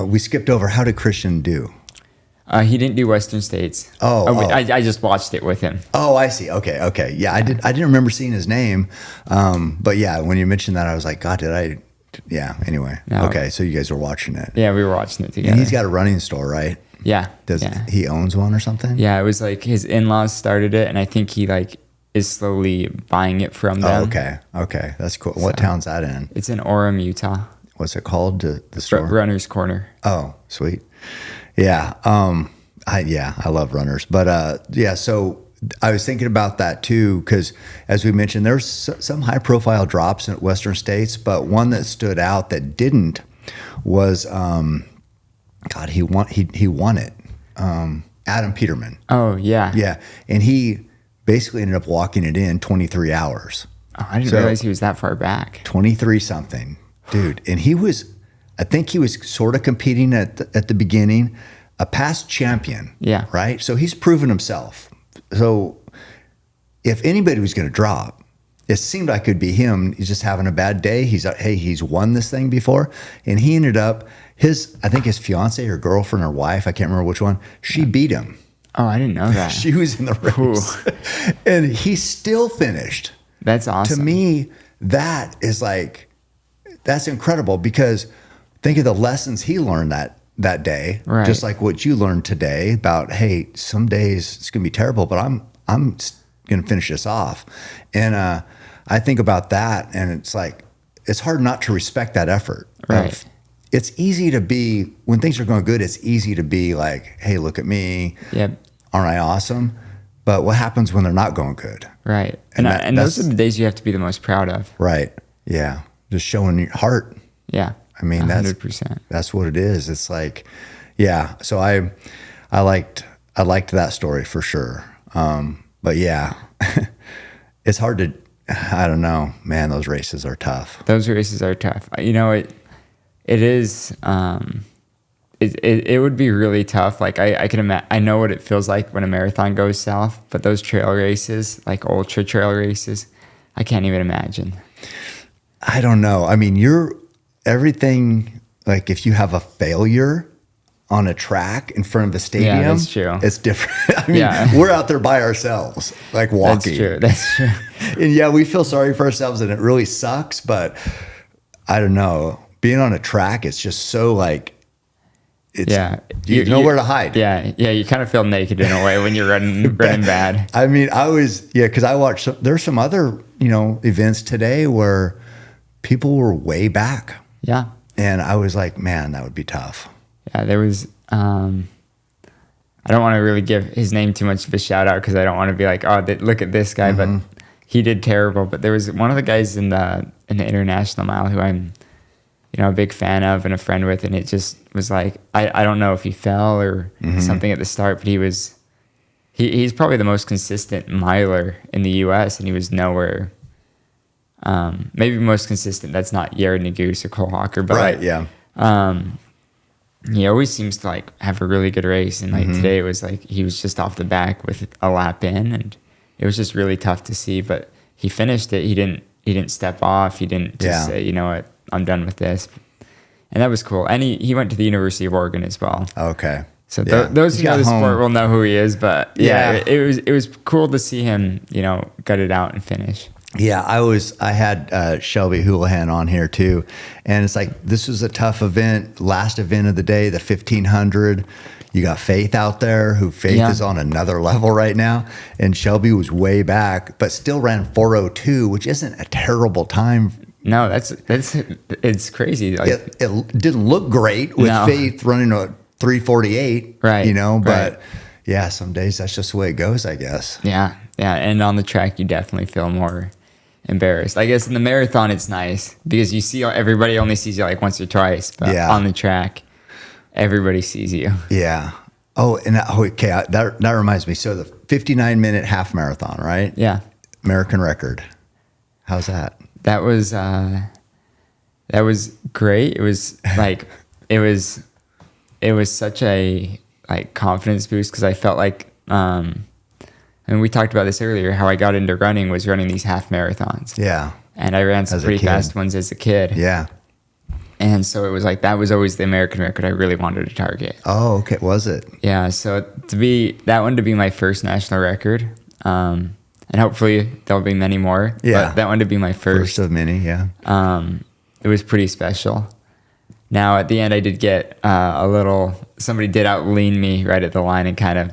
We skipped over, how did Christian do? He didn't do Western States. I just watched it with him. Oh, I see. Okay. Yeah, I didn't remember seeing his name. But yeah, when you mentioned that, I was like, God, did I? Yeah. Anyway. No. Okay, so you guys were watching it. Yeah, we were watching it together. And he's got a running store, right? Yeah. He owns one or something? Yeah, it was like his in-laws started it, and I think he like is slowly buying it from them. Oh, okay. That's cool. What town's that in? It's in Orem, Utah. What's it called? The store? Runner's Corner. Oh, sweet. Yeah. I love runners. But so I was thinking about that too, because as we mentioned, there's some high profile drops in Western States, but one that stood out that didn't was he won it. Adam Peterman. Oh, yeah. Yeah. And he basically ended up walking it in 23 hours. Oh, I didn't realize he was that far back. 23 something. Dude, and I think he was sort of competing at the beginning, a past champion. Yeah. Right? So he's proven himself. So if anybody was going to drop, it seemed like it could be him. He's just having a bad day. He's won this thing before. And he ended up, I think his fiance or girlfriend or wife, I can't remember which one, she beat him. Oh, I didn't know that. She was in the race. And he still finished. That's awesome. To me, that is like, that's incredible, because think of the lessons he learned that day, right. Just like what you learned today about, hey, some days it's going to be terrible, but I'm going to finish this off. And I think about that, and it's like, it's hard not to respect that effort. Right. It's easy to be, when things are going good, it's easy to be like, hey, look at me. Yep. Aren't I awesome? But what happens when they're not going good? Right. And those are the days you have to be the most proud of. Right. Yeah. Just showing your heart. Yeah. I mean, 100%. That's what it is. It's like, yeah. So I liked that story for sure. But yeah, it's hard to, I don't know, man, those races are tough. Those races are tough. You know, it is, it would be really tough. Like I can imagine, I know what it feels like when a marathon goes south, but those trail races, like ultra trail races, I can't even imagine. I don't know. I mean, everything, like if you have a failure on a track in front of a stadium, that's true. It's different. I mean, we're out there by ourselves, like walking. That's true. And yeah, we feel sorry for ourselves and it really sucks, but I don't know. Being on a track, it's just so like, you know where to hide. Yeah, you kind of feel naked in a way when you're running bad. I mean, because I watched, there's some other, events today where people were way back. Yeah. And I was like, man, that would be tough. Yeah, there was, I don't want to really give his name too much of a shout out because I don't want to be like, oh, look at this guy, but he did terrible. But there was one of the guys in the International Mile who I'm, a big fan of and a friend with, and it just was like, I don't know if he fell or something at the start, but he's probably the most consistent miler in the U.S. and he was nowhere. Maybe most consistent. That's not Jared Naguse or Cole Hawker, but right, yeah. He always seems to like have a really good race, and like today it was like he was just off the back with a lap in, and it was just really tough to see. But he finished it. He didn't step off. He didn't just say, you know what, I'm done with this. And that was cool. And he went to the University of Oregon as well. Okay. So those who know the sport will know who he is. But it was cool to see him, gut it out and finish. Yeah, I had Shelby Houlihan on here too, and it's like this was a tough event, last event of the day, the 1500. You got Faith out there, Faith is on another level right now, and Shelby was way back, but still ran 4:02, which isn't a terrible time. No, it's crazy. Like, it didn't look great with Faith running a 3:48, right? But yeah, some days that's just the way it goes, I guess. Yeah, and on the track you definitely feel more embarrassed. I guess in the marathon it's nice because you see everybody only sees you like once or twice, but on the track everybody sees you. Yeah. Oh, and okay, that reminds me. So the 59-minute half marathon, right? Yeah. American record. How's that? That was great. It was like it was such a like confidence boost because I felt like and we talked about this earlier, how I got into running was running these half marathons. Yeah. And I ran some pretty fast ones as a kid. Yeah. And so it was like, that was always the American record I really wanted to target. Oh, okay. Was it? Yeah. So to be my first national record. And hopefully there'll be many more. Yeah. But that one to be my first. First of many, yeah. It was pretty special. Now at the end I did get somebody did out-lean me right at the line and kind of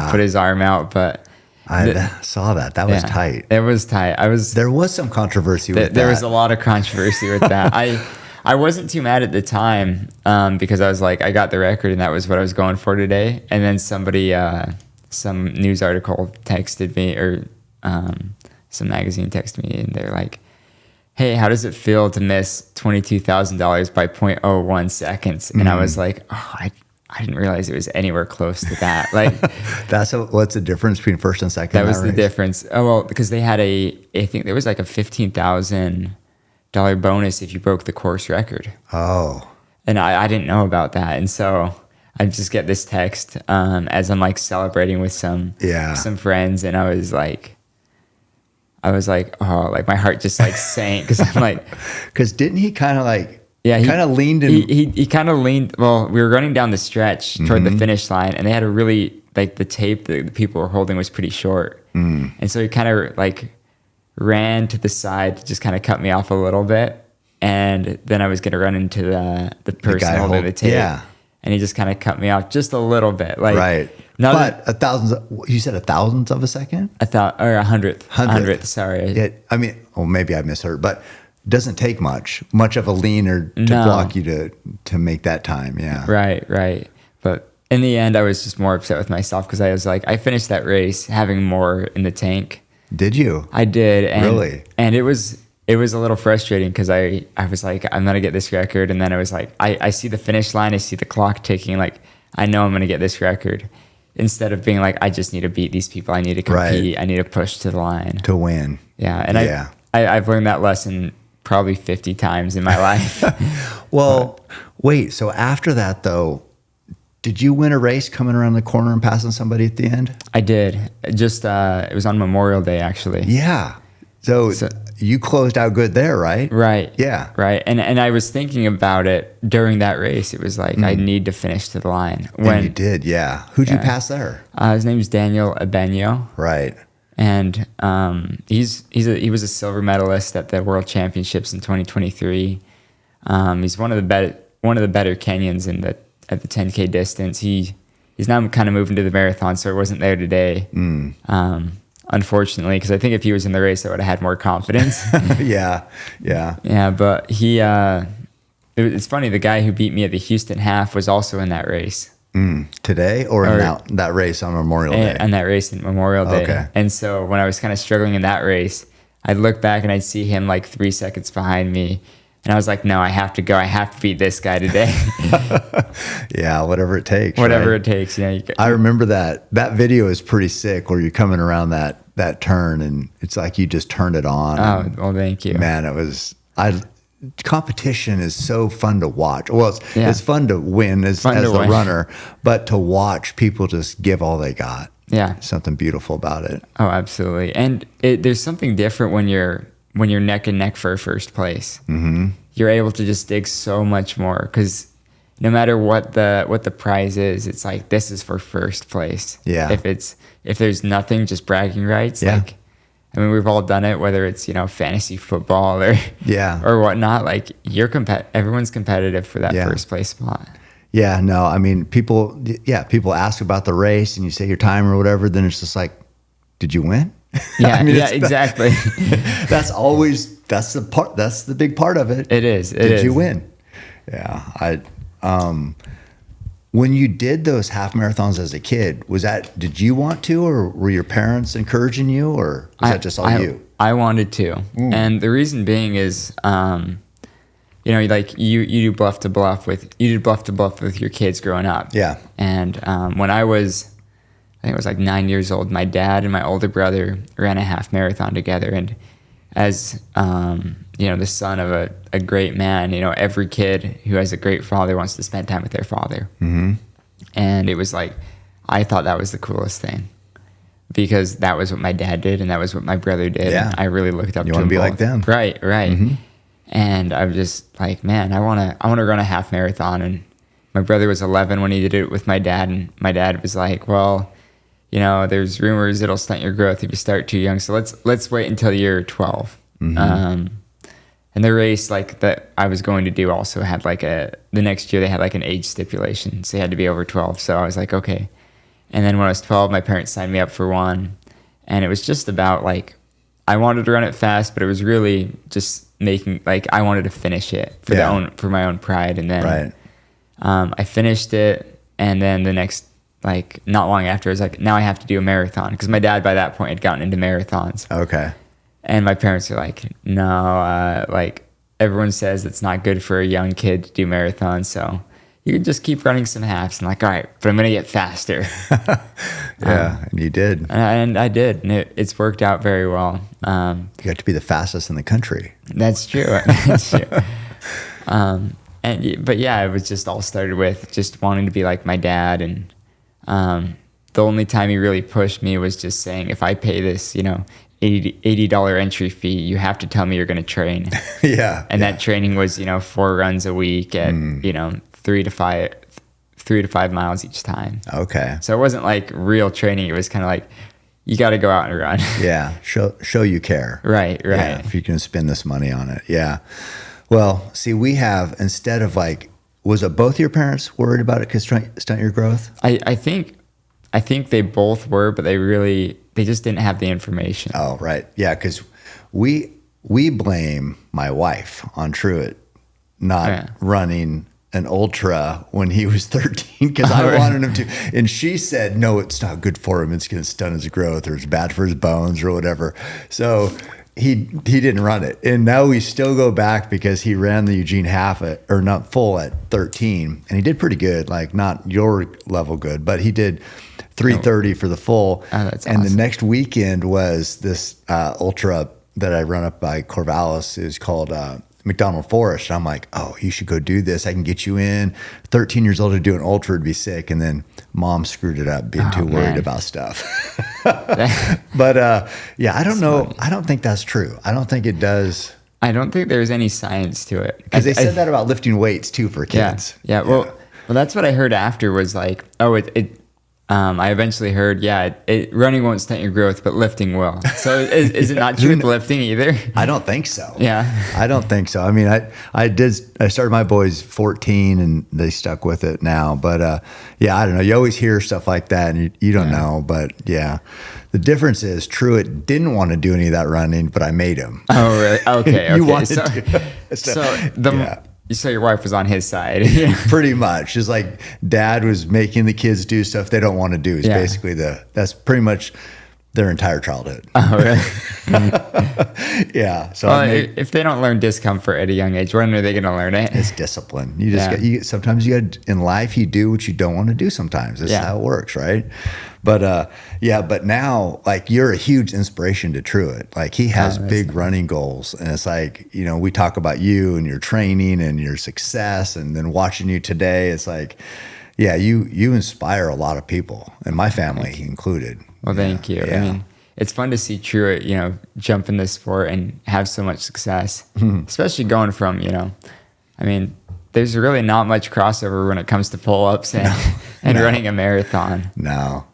put his arm out, but I saw that. That was tight. It was tight. There was some controversy with that. There was a lot of controversy with that. I wasn't too mad at the time because I was like, I got the record and that was what I was going for today. And then somebody, some news article texted me or some magazine texted me and they're like, hey, how does it feel to miss $22,000 by 0.01 seconds? And I was like, oh, I didn't realize it was anywhere close to that. Like, what's the difference between first and second? That was the difference. Oh, well, because they had I think there was like a $15,000 bonus if you broke the course record. Oh. And I didn't know about that. And so I just get this text as I'm like celebrating with some friends. And I was like, oh, like my heart just like sank because I'm like. Because didn't he kind of like. Yeah, he kind of leaned in. He kind of leaned. Well, we were running down the stretch toward the finish line, and they had a really like the tape that the people were holding was pretty short, and so he kind of like ran to the side to just kind of cut me off a little bit, and then I was gonna run into the person holding the tape, and he just kind of cut me off just a little bit, like right. But a thousandth. You said a thousandth of a second. Or a hundredth. Sorry. Yeah, I mean, maybe I misheard, but. Doesn't take much of a leaner to block you to make that time. Yeah. Right. But in the end, I was just more upset with myself because I was like, I finished that race having more in the tank. Did you? I did. And, really? And it was a little frustrating because I was like, I'm going to get this record. And then I was like, I see the finish line. I see the clock ticking. Like, I know I'm going to get this record. Instead of being like, I just need to beat these people. I need to compete. Right. I need to push to the line. To win. Yeah. And I've learned that lesson probably 50 times in my life. Well, wait. So after that, though, did you win a race coming around the corner and passing somebody at the end? I did. Just it was on Memorial Day, actually. Yeah. So you closed out good there, right? Right. Yeah. Right. And I was thinking about it during that race. It was like I need to finish to the line. And you did, yeah. Who'd you pass there? His name's Daniel Ebenyo. Right. And he was a silver medalist at the World Championships in 2023. He's one of the better Kenyans at the 10K distance. He's now kind of moving to the marathon, so he wasn't there today. Unfortunately, because I think if he was in the race, I would have had more confidence. Yeah. But it's funny. The guy who beat me at the Houston half was also in that race. Today or in that race on Memorial Day? And that race in Memorial Day. Okay. And so when I was kind of struggling in that race, I'd look back and I'd see him like 3 seconds behind me. And I was like, no, I have to go. I have to beat this guy today. Yeah, whatever it takes. Whatever right? it takes. Yeah. I remember that video is pretty sick where you're coming around that turn and it's like you just turned it on. Oh, well, thank you. Man, competition is so fun to watch. Well, it's fun to win as the runner, but to watch people just give all they got. Yeah. Something beautiful about it. Oh, absolutely. And there's something different when you're neck and neck for first place. Mm-hmm. You're able to just dig so much more because no matter what the prize is, it's like this is for first place. Yeah. If there's nothing, just bragging rights. Yeah. Like, I mean, we've all done it, whether it's fantasy football or or whatnot. Like everyone's competitive for that first place spot. Yeah. No, I mean, people ask about the race and you say your time or whatever. Then it's just like, did you win? Yeah, I mean, exactly. That's the big part of it. It is. Did you win? Yeah. When you did those half marathons as a kid, did you want to, or were your parents encouraging you, or was that just all you? I wanted to. And the reason being is, like you do bluff to bluff with your kids growing up. Yeah. And when I think it was like 9 years old, my dad and my older brother ran a half marathon together. And as, the son of a great man, every kid who has a great father wants to spend time with their father. Mm-hmm. And it was like, I thought that was the coolest thing because that was what my dad did and that was what my brother did. Yeah. And I really looked up to them. You want to be like them. Right. Mm-hmm. And I was just like, man, I want to run a half marathon. And my brother was 11 when he did it with my dad. And my dad was like, well, there's rumors it'll stunt your growth if you start too young. So let's wait until you're 12. Mm-hmm. And the race that I was going to do also had the next year they had an age stipulation. So you had to be over 12. So I was like, okay. And then when I was 12, my parents signed me up for one. And it was just about I wanted to run it fast, but it was really just making I wanted to finish it for my own pride. And then I finished it. And then the next not long after, I was like, now I have to do a marathon because my dad by that point had gotten into marathons. Okay. And my parents are like, no, everyone says it's not good for a young kid to do marathons, so you can just keep running some halves. And all right, but I'm gonna get faster. And you did. And I did, and it's worked out very well. You got to be the fastest in the country. That's true. That's true. But it was just all started with just wanting to be like my dad, and the only time he really pushed me was just saying, if I pay this, $80 entry fee, you have to tell me you're going to train. And that training was 4 runs a week at 3 to 5 miles each time. Okay. So it wasn't real training. It was kind of you got to go out and run. Yeah. Show you care. Right. Yeah, if you can spend this money on it. Yeah. Well, see, we have, instead of was it both your parents worried about it because stunt your growth? I think they both were, but they just didn't have the information. Oh, right. Yeah, because we blame my wife on Truett not running an ultra when he was 13 because I wanted him to. And she said, no, it's not good for him. It's going to stunt his growth or it's bad for his bones or whatever. So he didn't run it. And now we still go back because he ran the Eugene half or not full at 13. And he did pretty good, like not your level good, but he did 3:30 for the full. Oh, that's and awesome. the next weekend was this ultra that I run up by Corvallis. It was called McDonald Forest. And I'm like, oh, you should go do this. I can get you in. 13 years old to do an ultra would be sick. And then mom screwed it up being too worried about stuff. But yeah, I don't know. Funny. I don't think that's true. I don't think it does. I don't think there's any science to it. Because they said that about lifting weights too for kids. Yeah. Well, that's what I heard after was like, oh, I eventually heard, running won't stunt your growth, but lifting will. So is it not true with lifting either? I don't think so. Yeah. I don't think so. I mean, I started my boys 14 and they stuck with it now. But yeah, I don't know. You always hear stuff like that and you don't know. But yeah, the difference is Truett didn't want to do any of that running, but I made him. Oh, really? Okay. You wanted to. So your wife was on his side. Pretty much. It's like dad was making the kids do stuff they don't want to do. It's basically that's pretty much their entire childhood. Oh, really? Yeah. So if they don't learn discomfort at a young age, when are they going to learn it? It's discipline. You just sometimes you got in life, you do what you don't want to do sometimes. That's how it works, right? But but now like you're a huge inspiration to Truett. Like he has big running goals and it's like, we talk about you and your training and your success and then watching you today, it's like, yeah, you inspire a lot of people and my family included. Well, thank you. Yeah. I mean, it's fun to see Truett, jump in this sport and have so much success, especially going from, I mean, there's really not much crossover when it comes to pull-ups and running a marathon. No.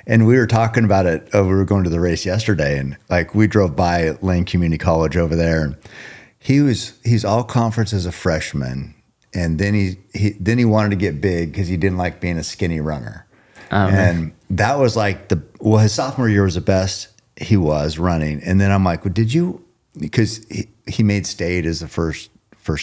And we were talking about it. We were going to the race yesterday and like we drove by Lane Community College over there and he's all conference as a freshman. And then he wanted to get big because he didn't like being a skinny runner. And that was like his sophomore year was the best he was running. And then I'm like, well, did you, because he made state as the first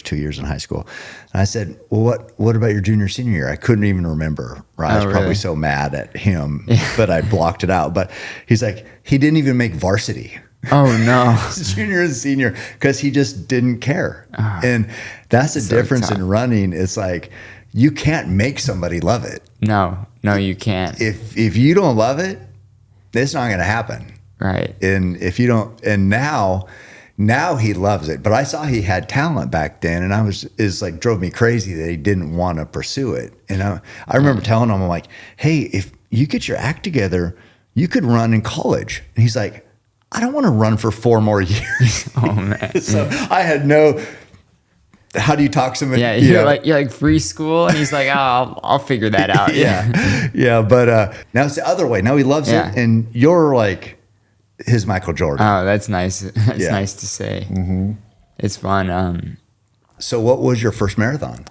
2 years in high school. And I said, well, what about your junior, senior year? I couldn't even remember. Right? I was probably so mad at him, but I blocked it out. But he's like, he didn't even make varsity. Oh, no. Junior and senior, because he just didn't care. And that's the difference in running. It's like, you can't make somebody love it. No, you can't. If you don't love it, it's not going to happen. Right. And if you don't, and now he loves it. But I saw he had talent back then, and it's like drove me crazy that he didn't want to pursue it. And I remember telling him, I'm like, hey, if you get your act together, you could run in college. And he's like, I don't want to run for 4 more years. Oh man. So I had how do you talk somebody? Yeah, you're like free school, and he's like, oh, I'll figure that out. Yeah. But now it's the other way. Now he loves it, and you're like his Michael Jordan. Oh, that's nice. That's nice to say. Mm-hmm. It's fun. So, what was your first marathon?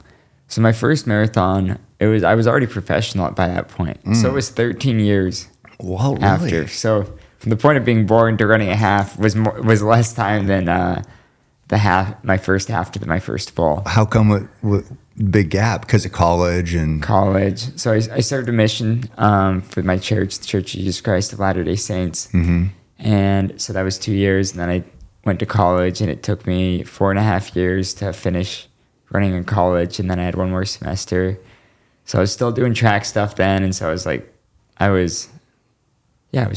So my first marathon, I was already professional by that point. So it was 13 years after. So from the point of being born to running a half was less time than my first half to my first full. How come big gap? Because of college. So I served a mission for my church, the Church of Jesus Christ of Latter-day Saints. Mm-hmm. And so that was 2 years. And then I went to college, and it took me 4.5 years to finish running in college. And then I had 1 more semester. So I was still doing track stuff then. And so I was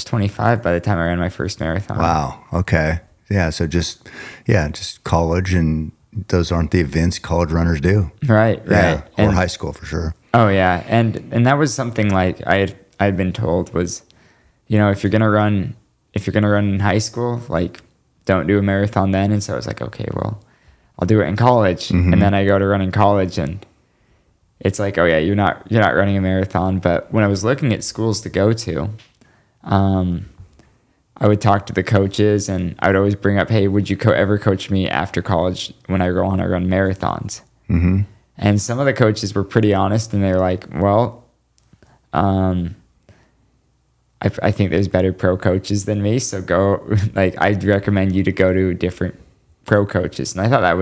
25 by the time I ran my first marathon. Wow. Okay. Yeah. So just college, and those aren't the events college runners do. Right. Yeah. Or high school for sure. Oh yeah. And that was something like I'd been told was, if you're going to run in high school, like don't do a marathon then. And so I was like, okay, well, I'll do it in college. Mm-hmm. And then I go to run in college, and it's like, oh yeah, you're not running a marathon. But when I was looking at schools to go to, I would talk to the coaches, and I would always bring up, hey, would you ever coach me after college when I run marathons? Mm-hmm. And some of the coaches were pretty honest, and they're like, well, I think there's better pro coaches than me, so go. Like, I'd recommend you to go to different pro coaches. And I thought that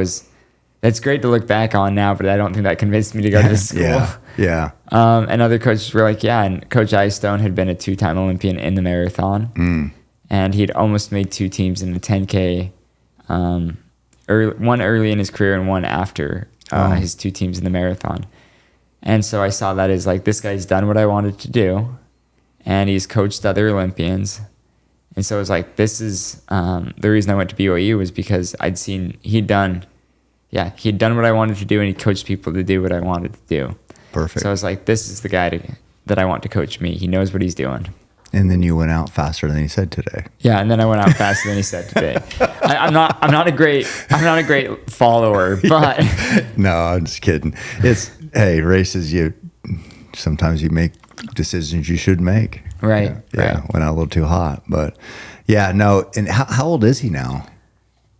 That's great to look back on now, but I don't think that convinced me to go to school. Yeah. And other coaches were like, yeah, and Coach Eyestone had been a 2-time Olympian in the marathon. And he'd almost made 2 teams in the 10K, one early in his career and one after his 2 teams in the marathon. And so I saw that as like, this guy's done what I wanted to do, and he's coached other Olympians. And so it was like, this is the reason I went to BYU was because I'd seen he'd done what I wanted to do, and he coached people to do what I wanted to do. Perfect. So I was like, this is the guy that I want to coach me. He knows what he's doing. And then you went out faster than he said today. Yeah, and then I went out faster than he said today. I'm not a great follower, but No, I'm just kidding. Hey, races, sometimes you make decisions you should make. Right. Yeah. Went out a little too hot, but yeah, no. And how old is he now?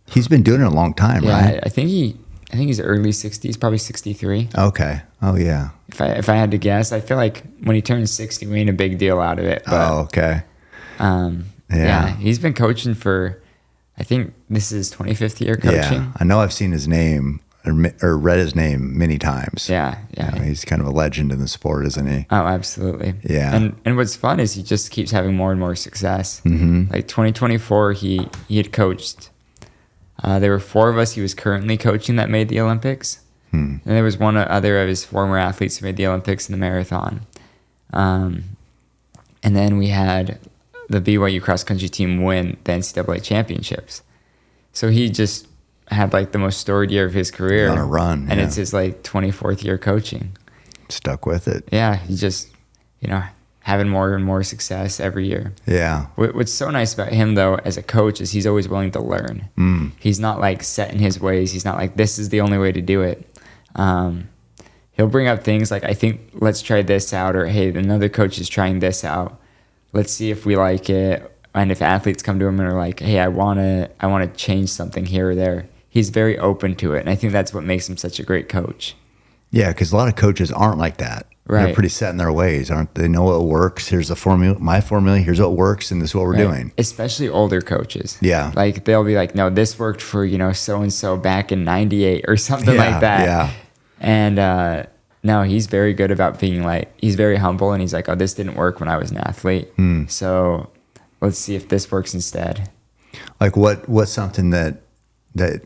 He's been doing it a long time, right? I think he's early 60s, probably 63. Okay. Oh yeah. If I had to guess, I feel like when he turns 60, we made a big deal out of it. But, okay. Yeah, he's been coaching for, I think this is 25th year coaching. Yeah, I know I've seen his name or read his name many times. Yeah. He's kind of a legend in the sport, isn't he? Oh, absolutely. Yeah. And what's fun is he just keeps having more and more success. Like 2024, he had coached. There were 4 of us he was currently coaching that made the Olympics. And there was one other of his former athletes who made the Olympics in the marathon. And then we had the BYU cross country team win the NCAA championships. So he just had like the most storied year of his career. On a run. And it's his like 24th year coaching. Stuck with it. Yeah. He just, having more and more success every year. Yeah. What's so nice about him, though, as a coach, is he's always willing to learn. He's not like set in his ways. He's not like, this is the only way to do it. He'll bring up things like, I think, let's try this out, or hey, another coach is trying this out. Let's see if we like it. And if athletes come to him and are like, hey, I want to change something here or there, he's very open to it. And I think that's what makes him such a great coach. Yeah, because a lot of coaches aren't like that. Right. They're pretty set in their ways, aren't they? Know what works. Here's the formula, my formula. Here's what works, and this is what we're doing. Especially older coaches. Yeah. Like they'll be like, no, this worked for, so-and-so back in 98 or something like that. Yeah. And no, he's very good about being like, he's very humble, and he's like, oh, this didn't work when I was an athlete. So let's see if this works instead. Like what's something that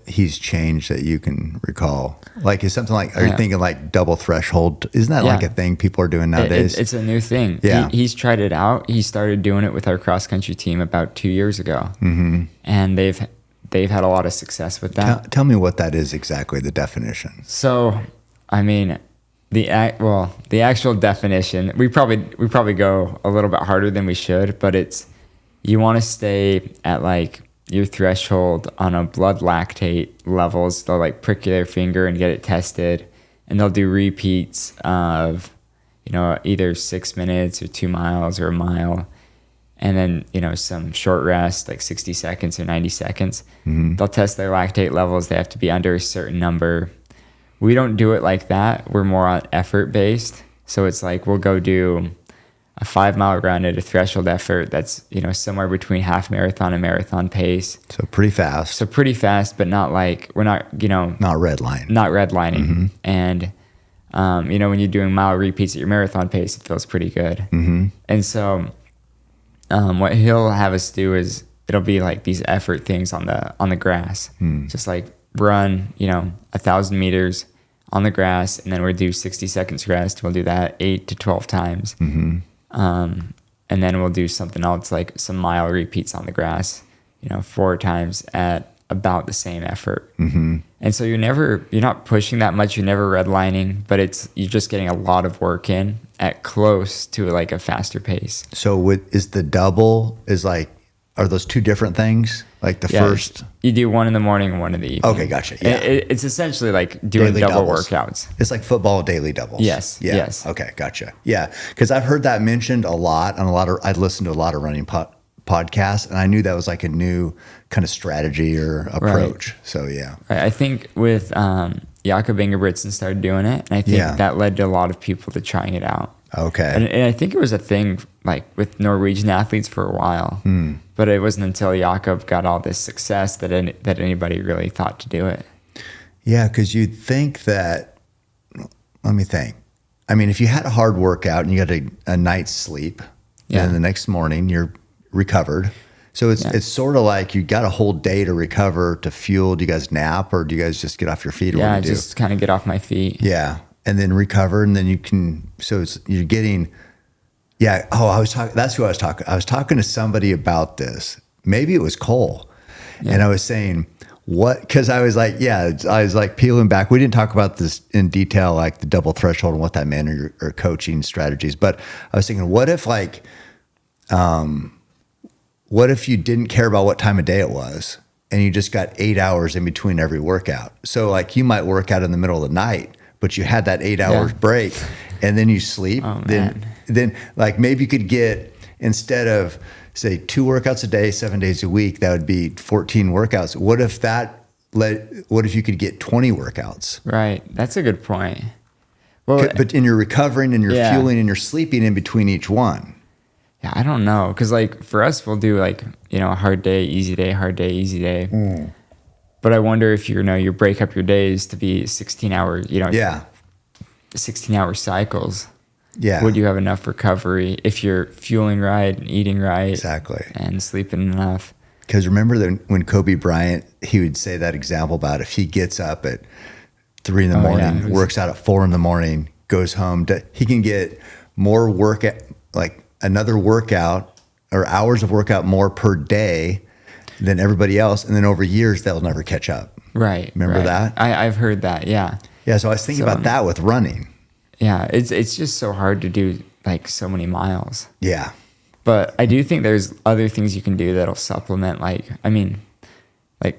he's changed that you can recall? Like, is something like, are you thinking like double threshold? Isn't that like a thing people are doing nowadays? It's a new thing. Yeah. He's tried it out. He started doing it with our cross country team about 2 years ago. And they've had a lot of success with that. Tell me what that is exactly, the definition. So, I mean, the actual definition, we probably go a little bit harder than we should, but it's, you want to stay at like your threshold on a blood lactate levels. They'll like prick their finger and get it tested, and they'll do repeats of, either 6 minutes or 2 miles or a mile. And then, some short rest, like 60 seconds or 90 seconds. They'll test their lactate levels. They have to be under a certain number. We don't do it like that. We're more on effort based. So it's like, we'll go do a 5-mile run at a threshold effort that's, somewhere between half marathon and marathon pace. So pretty fast. But not like, we're not, not redlining. Not redlining. And, when you're doing mile repeats at your marathon pace, it feels pretty good. And so what he'll have us do is, it'll be like these effort things on the grass. Just like run, 1,000 meters on the grass, and then we'll do 60 seconds rest. We'll do that 8 to 12 times. And then we'll do something else, like some mile repeats on the grass, 4 times at about the same effort. And so you're not pushing that much. You're never redlining, but you're just getting a lot of work in at close to like a faster pace. So is the double are those 2 different things? Like the first, you do one in the morning and one in the evening. Okay, gotcha. Yeah, it's essentially like doing daily double doubles. workouts. It's like football daily doubles. Yes. Yeah. Yes. Okay, gotcha. Yeah, because I've heard that mentioned a lot on I'd listened to a lot of running podcasts, and I knew that was like a new kind of strategy or approach. Right. So yeah, right. I think with Jakob Ingebrigtsen started doing it, and I think that led to a lot of people to trying it out. Okay. And I think it was a thing like with Norwegian athletes for a while, but it wasn't until Jakob got all this success that anybody really thought to do it. Yeah, because you'd think that, let me think. I mean, if you had a hard workout and you got a night's sleep, then the next morning you're recovered. So it's sort of like you got a whole day to recover, to fuel. Do you guys nap, or do you guys just get off your feet? Or Yeah, what do you just kind of get off my feet. Yeah, and then recover, and then you can. So you're getting. Yeah. Oh, I was talking. That's who I was talking. I was talking to somebody about this. Maybe it was Cole, and I was saying what, because I was like, I was like peeling back. We didn't talk about this in detail, like the double threshold and what that meant, or coaching strategies. But I was thinking, what if what if you didn't care about what time of day it was, and you just got 8 hours in between every workout? So like you might work out in the middle of the night, but you had that 8 hours break, and then you sleep. Oh, then like maybe you could get, instead of say 2 workouts a day, 7 days a week, that would be 14 workouts. What if you could get 20 workouts? Right. That's a good point. Well, But in your recovering and your fueling and you're sleeping in between each one. Yeah, I don't know. Because like for us, we'll do like, a hard day, easy day, hard day, easy day. But I wonder if you break up your days to be 16 hours, 16 hour cycles. Yeah. Would you have enough recovery if you're fueling right and eating right? Exactly. And sleeping enough? Because remember when Kobe Bryant, he would say that example about if he gets up at 3 in the morning, works out at 4 in the morning, goes home, he can get more work, like another workout or hours of workout more per day than everybody else. And then over years, they'll never catch up. Right. Remember that? I've heard that. Yeah. Yeah. So I was thinking about that with running. Yeah. It's just so hard to do like so many miles. Yeah. But I do think there's other things you can do that'll supplement. Like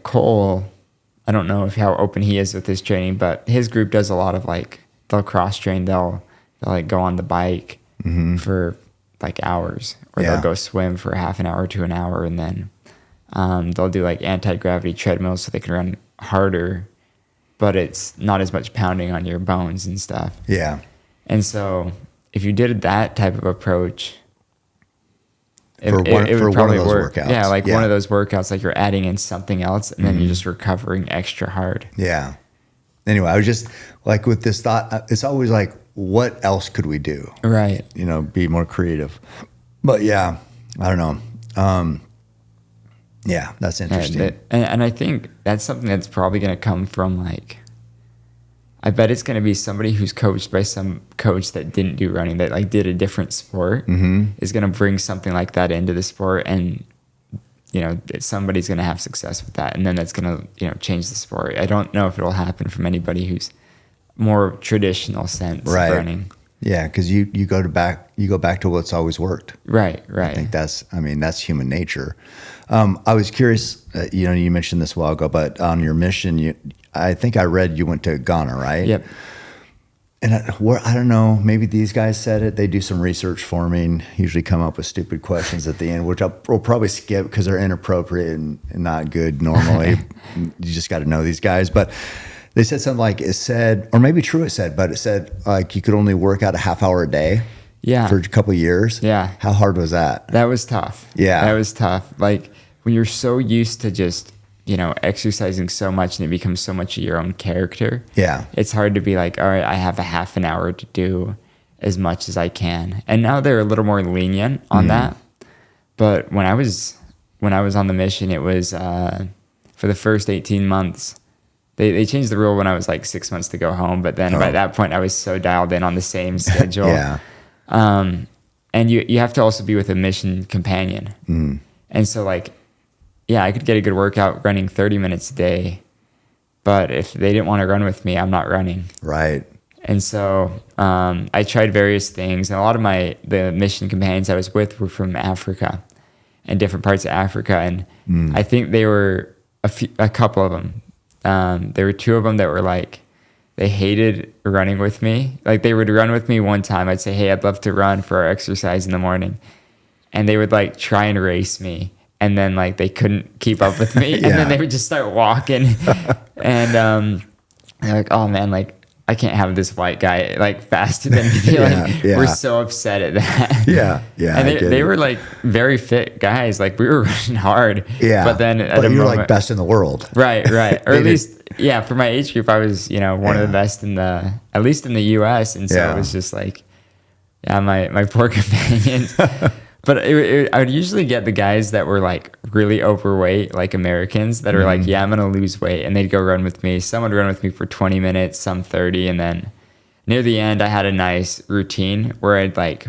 Cole, I don't know how open he is with his training, but his group does a lot of they'll cross train. They'll like go on the bike for like hours, or they'll go swim for half an hour to an hour. And then they'll do like anti-gravity treadmills so they can run harder, but it's not as much pounding on your bones and stuff. Yeah. And so if you did that type of approach, it would one probably of those work. workouts. Yeah, one of those workouts, like you're adding in something else, and then you're just recovering extra hard. Yeah. Anyway, I was just like with this thought, it's always like, what else could we do? Right. Be more creative. But yeah, I don't know. Yeah, that's interesting. And I think that's something that's probably going to come from I bet it's going to be somebody who's coached by some coach that didn't do running, that did a different sport, is going to bring something like that into the sport, and somebody's going to have success with that, and then that's going to change the sport. I don't know if it'll happen from anybody who's more traditional sense of running. Yeah, because you go back to what's always worked. Right. I think that's human nature. I was curious. You mentioned this a while ago, but on your mission, I think I read you went to Ghana, right? Yep. And I don't know, maybe these guys said it. They do some research for me and usually come up with stupid questions at the end, which we'll probably skip because they're inappropriate and not good normally. You just got to know these guys. But they said something like or maybe Truett said, but it said like you could only work out a half hour a day for a couple of years. Yeah. How hard was that? That was tough. Yeah. That was tough. Like when you're so used to just exercising so much and it becomes so much of your own character. Yeah. It's hard to be like, all right, I have a half an hour to do as much as I can. And now they're a little more lenient on that. But when I was on the mission, it was for the first 18 months. They changed the rule when I was like 6 months to go home. But then by that point, I was so dialed in on the same schedule. Yeah. And you have to also be with a mission companion. And so I could get a good workout running 30 minutes a day, but if they didn't want to run with me, I'm not running. Right. And so I tried various things, and a lot of the mission companions I was with were from Africa and different parts of Africa, and I think they were a couple of them. There were 2 of them that were they hated running with me. They would run with me one time. I'd say, hey, I'd love to run for our exercise in the morning. And they would try and race me. And then they couldn't keep up with me. And then they would just start walking. And they're like, oh man, I can't have this white guy like faster than me. We're so upset at that. Yeah. And they were like very fit guys. Like we were running hard. Yeah. But then you're like best in the world. Right. Or at least, for my age group, I was, one of the best at least in the US. And so it was just like, my poor companions. But I would usually get the guys that were like really overweight, like Americans that are like, I'm going to lose weight. And they'd go run with me. Some would run with me for 20 minutes, some 30. And then near the end, I had a nice routine where I'd like,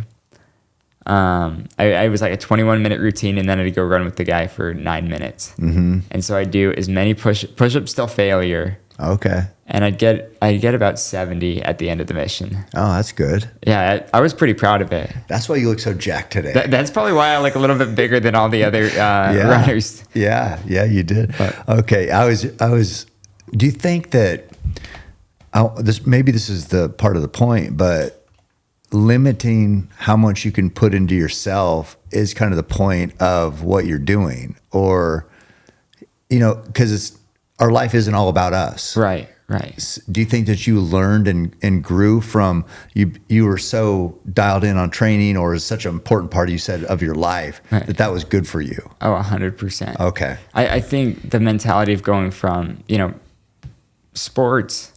I was like a 21-minute routine, and then I'd go run with the guy for 9 minutes. Mm-hmm. And so I'd do as many push-ups till failure. Okay. And I'd get about 70 at the end of the mission. Oh, that's good. Yeah, I was pretty proud of it. That's why you look so jacked today. That's probably why I look a little bit bigger than all the other runners. Yeah, you did. Okay, I was. Do you think that this is the part of the point, but limiting how much you can put into yourself is kind of the point of what you're doing, or because our life isn't all about us. Right. Do you think that you learned and grew from you were so dialed in on training, or is such an important part, you said, of your life, that was good for you? Oh, 100%. Okay. I think the mentality of going from, sports,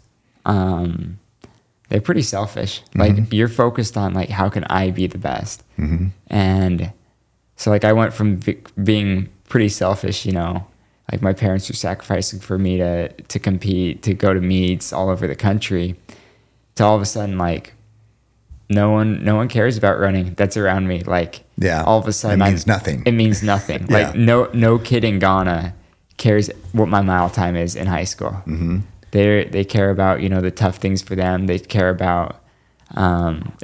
they're pretty selfish. Like you're focused on like, how can I be the best? Mm-hmm. And so like I went from being pretty selfish, like my parents were sacrificing for me to compete, to go to meets all over the country, to all of a sudden like no one cares about running that's around me. Like all of a sudden it means nothing. It means nothing. Like no kid in Ghana cares what my mile time is in high school. Mm-hmm. They care about the tough things for them. They care about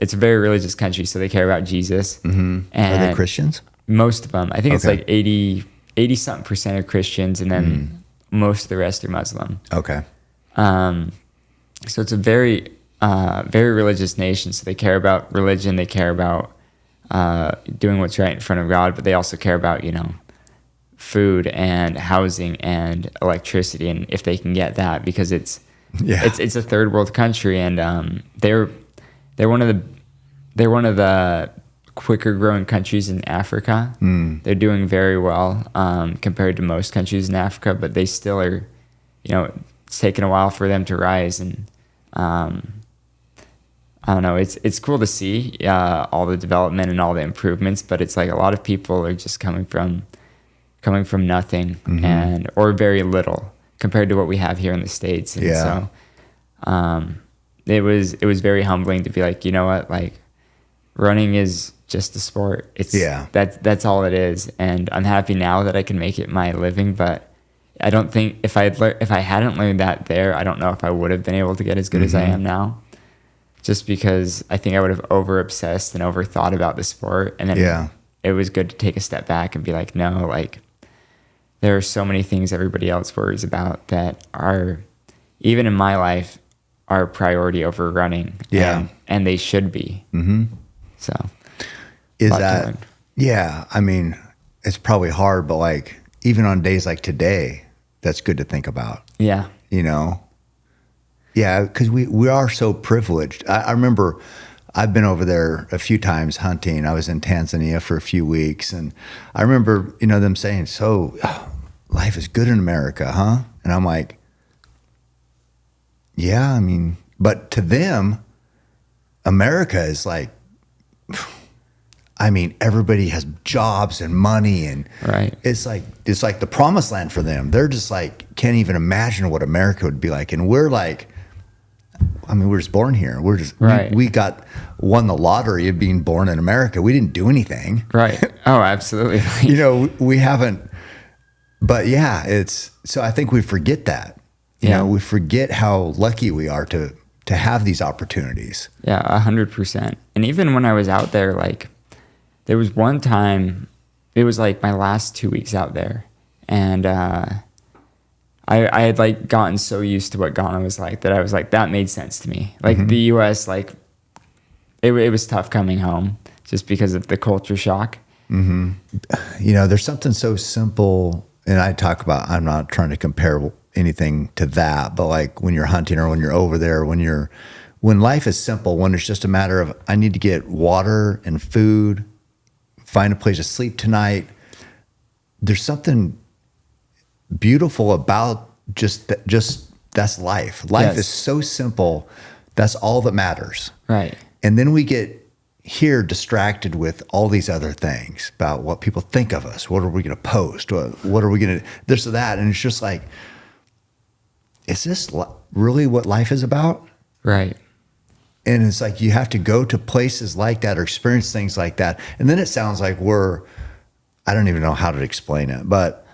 it's a very religious country, so they care about Jesus. Mm-hmm. And are they Christians? Most of them. I think it's like 80-something% are Christians, and then most of the rest are Muslim. Okay. So it's a very religious nation. So they care about religion. They care about doing what's right in front of God, but they also care about food and housing and electricity, and if they can get that, because it's a third world country, and they're one of the quicker growing countries in Africa. They're doing very well compared to most countries in Africa, but they still are, it's taken a while for them to rise. And I don't know, it's cool to see all the development and all the improvements, but it's like a lot of people are just coming from nothing or very little compared to what we have here in the States. And so it was very humbling to be like, you know what, like running is just a sport. It's that's all it is. And I'm happy now that I can make it my living, but I don't think if I hadn't learned that there, I don't know if I would have been able to get as good as I am now. Just because I think I would have over obsessed and over thought about the sport. And then it was good to take a step back and be like, no, like there are so many things everybody else worries about that are, even in my life, are a priority over running. And they should be. Mm-hmm. So is that, I mean, it's probably hard, but like even on days like today, that's good to think about. Yeah. Yeah, because we are so privileged. I remember I've been over there a few times hunting. I was in Tanzania for a few weeks, and I remember, them saying, so life is good in America, huh? And I'm like, yeah, I mean, but to them, America is like, I mean, everybody has jobs and money, and it's like the promised land for them. They're just like, can't even imagine what America would be like. And we're like, I mean, we're just born here. We're just, we won the lottery of being born in America. We didn't do anything. Right. Oh, absolutely. We haven't, but so I think we forget that. We forget how lucky we are to have these opportunities. Yeah, 100%. And even when I was out there, like, there was one time, it was like my last 2 weeks out there, and I had like gotten so used to what Ghana was like that I was like, that made sense to me. Like the U.S., like it was tough coming home just because of the culture shock. Mm-hmm. There's something so simple, and I talk about, I'm not trying to compare anything to that, but like when you're hunting or when you're over there, when life is simple, when it's just a matter of, I need to get water and food, find a place to sleep tonight. There's something beautiful about just that's life. Life is so simple. That's all that matters. Right. And then we get here distracted with all these other things about what people think of us. What are we going to post? What are we going to, this or that? And it's just like, is this really what life is about? Right. And it's like, you have to go to places like that or experience things like that. And then it sounds like I don't even know how to explain it, but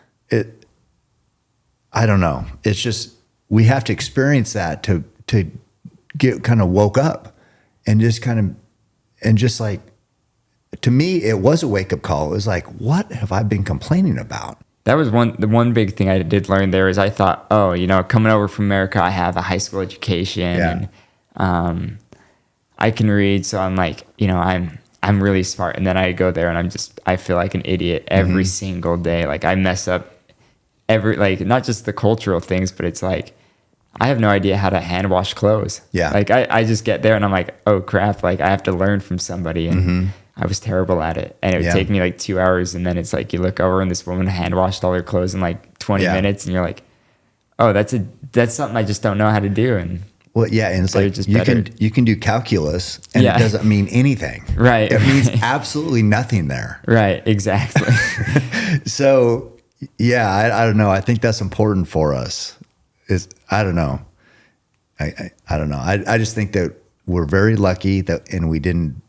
I don't know. It's just, we have to experience that to get kind of woke up and just like, to me, it was a wake up call. It was like, what have I been complaining about? That was the one big thing I did learn there is I thought, oh, coming over from America, I have a high school education and I can read. So I'm like, I'm really smart. And then I go there and I feel like an idiot every single day. Like I mess up not just the cultural things, but it's like, I have no idea how to hand wash clothes. Yeah. Like I just get there and I'm like, oh crap. Like I have to learn from somebody. And I was terrible at it. And it would take me like 2 hours. And then it's like, you look over and this woman hand washed all her clothes in like 20 minutes. And you're like, oh, that's something I just don't know how to do. And well, yeah. And it's like, you can do calculus and it doesn't mean anything. Right. It means absolutely nothing there. Right. Exactly. So yeah, I don't know. I think that's important for us. I don't know. I don't know. I just think that we're very lucky and we don't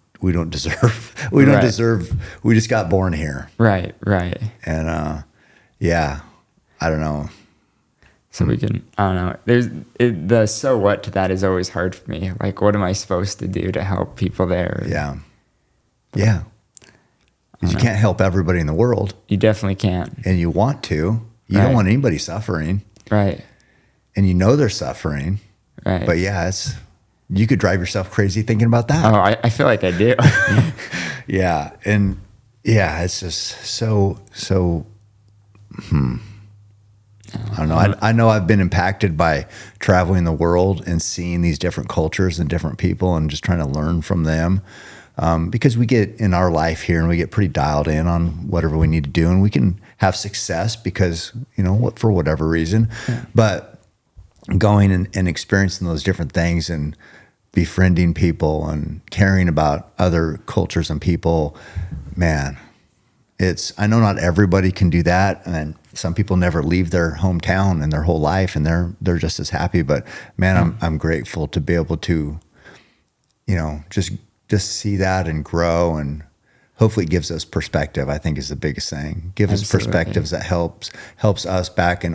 deserve, we just got born here. Right. Right. And, I don't know. So I don't know. The so what to that is always hard for me. Like, what am I supposed to do to help people there? Yeah. Yeah. You can't help everybody in the world. You definitely can't. And you want to. You don't want anybody suffering. Right. And they're suffering. Right. But yeah, you could drive yourself crazy thinking about that. Oh, I feel like I do. Yeah. And yeah, it's just so I don't know. I know I've been impacted by traveling the world and seeing these different cultures and different people and just trying to learn from them. Because we get in our life here and we get pretty dialed in on whatever we need to do, and we can have success because, for whatever reason. Yeah. But going and experiencing those different things and befriending people and caring about other cultures and people, man, I know not everybody can do that. And some people never leave their hometown in their whole life and they're just as happy. But man, I'm grateful to be able to, just see that and grow, and hopefully it gives us perspective, I think is the biggest thing. Give us perspectives that helps us back in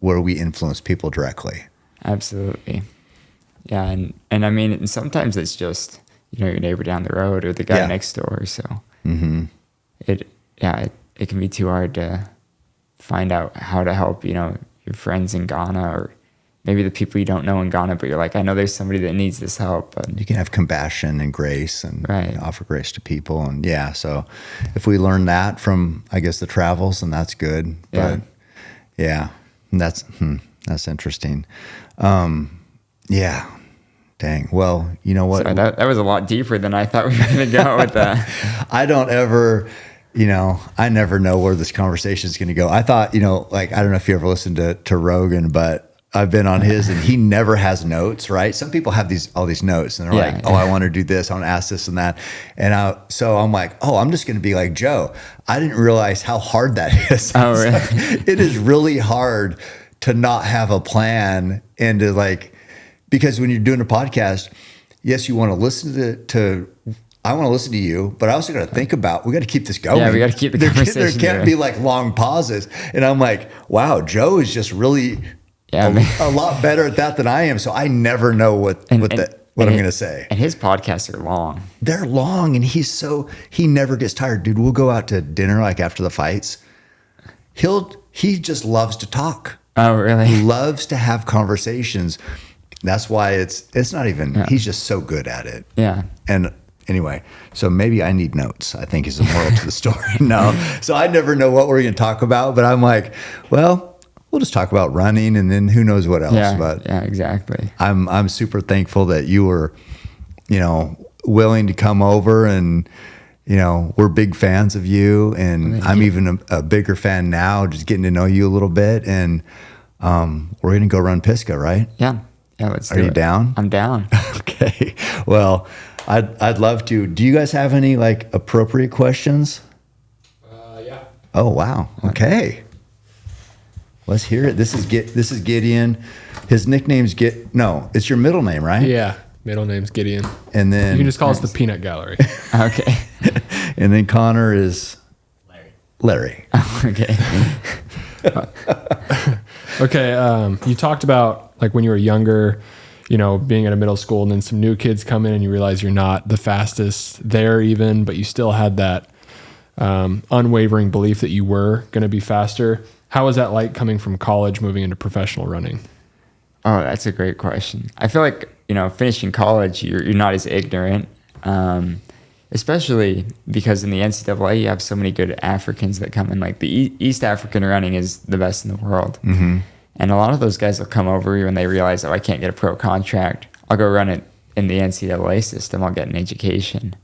where we influence people directly. Absolutely. Yeah. And I mean, sometimes it's just, your neighbor down the road or the guy next door. So it can be too hard to find out how to help, your friends in Ghana or maybe the people you don't know in Ghana, but you're like, I know there's somebody that needs this help. But you can have compassion and grace and offer grace to people. And so if we learn that from, I guess, the travels, then that's good. But that's interesting. Dang. Well, you know what? Sorry, that was a lot deeper than I thought we were going to go with that. I don't ever, I never know where this conversation is going to go. I thought, like, I don't know if you ever listened to Rogan, but I've been on his and he never has notes, right? Some people have all these notes and they're I want to do this. I want to ask this and that. And so I'm like, I'm just going to be like Joe. I didn't realize how hard that is. Oh, really? It is really hard to not have a plan and to because when you're doing a podcast, yes, you want to listen to I want to listen to you, but I also got to think about, we got to keep this going. Yeah, we got to keep the conversation There can't be long pauses. And I'm like, wow, Joe is just really a lot better at that than I am. So I never know what I'm going to say. And his podcasts are long. They're long. And he never gets tired. Dude, we'll go out to dinner after the fights. He just loves to talk. Oh, really? He loves to have conversations. That's why it's not even, he's just so good at it. Yeah. And anyway, so maybe I need notes, I think is the moral to the story. No. So I never know what we're going to talk about, but I'm like, well, we'll just talk about running and then who knows what else. Yeah, but yeah, exactly. I'm super thankful that you were, willing to come over, and, we're big fans of you, and I'm even a bigger fan now, just getting to know you a little bit. And we're going to go run Pisgah, right? Yeah. Yeah, let's do it. Are you down? I'm down. Okay. Well, I'd love to. Do you guys have any like appropriate questions? Yeah. Oh, wow. Okay. Let's hear it. This is Gideon. His nickname's it's your middle name, right? Yeah. Middle name's Gideon. And then You can just call us the Peanut Gallery. Okay. and then Connor is Larry. Okay. Okay. You talked about like when you were younger, being at a middle school, and then some new kids come in and you realize you're not the fastest there even, but you still had that unwavering belief that you were going to be faster. How was that like coming from college, moving into professional running? Oh, that's a great question. I feel like, finishing college, you're not as ignorant, especially because in the NCAA, you have so many good Africans that come in. Like the East African running is the best in the world. Mm-hmm. And a lot of those guys will come over when they realize, I can't get a pro contract. I'll go run it in the NCAA system. I'll get an education.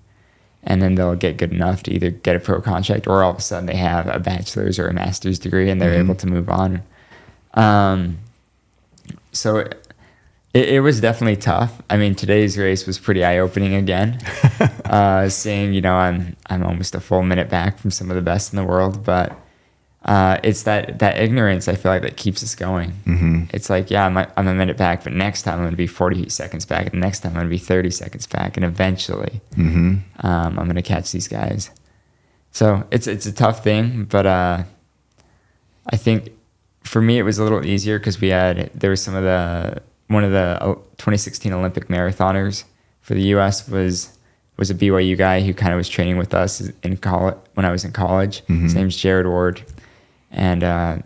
And then they'll get good enough to either get a pro contract, or all of a sudden they have a bachelor's or a master's degree and they're able to move on. So it was definitely tough. I mean, today's race was pretty eye-opening again. Seeing, I'm almost a full minute back from some of the best in the world, but it's that ignorance, I feel like, that keeps us going. Mm-hmm. It's like, I'm a minute back, but next time I'm going to be 40 seconds back, and the next time I'm going to be 30 seconds back, and eventually I'm going to catch these guys. So it's a tough thing, but I think for me it was a little easier because there was one of the 2016 Olympic marathoners for the U.S. was a BYU guy who kind of was training with us in college when I was in college. Mm-hmm. His name's Jared Ward. And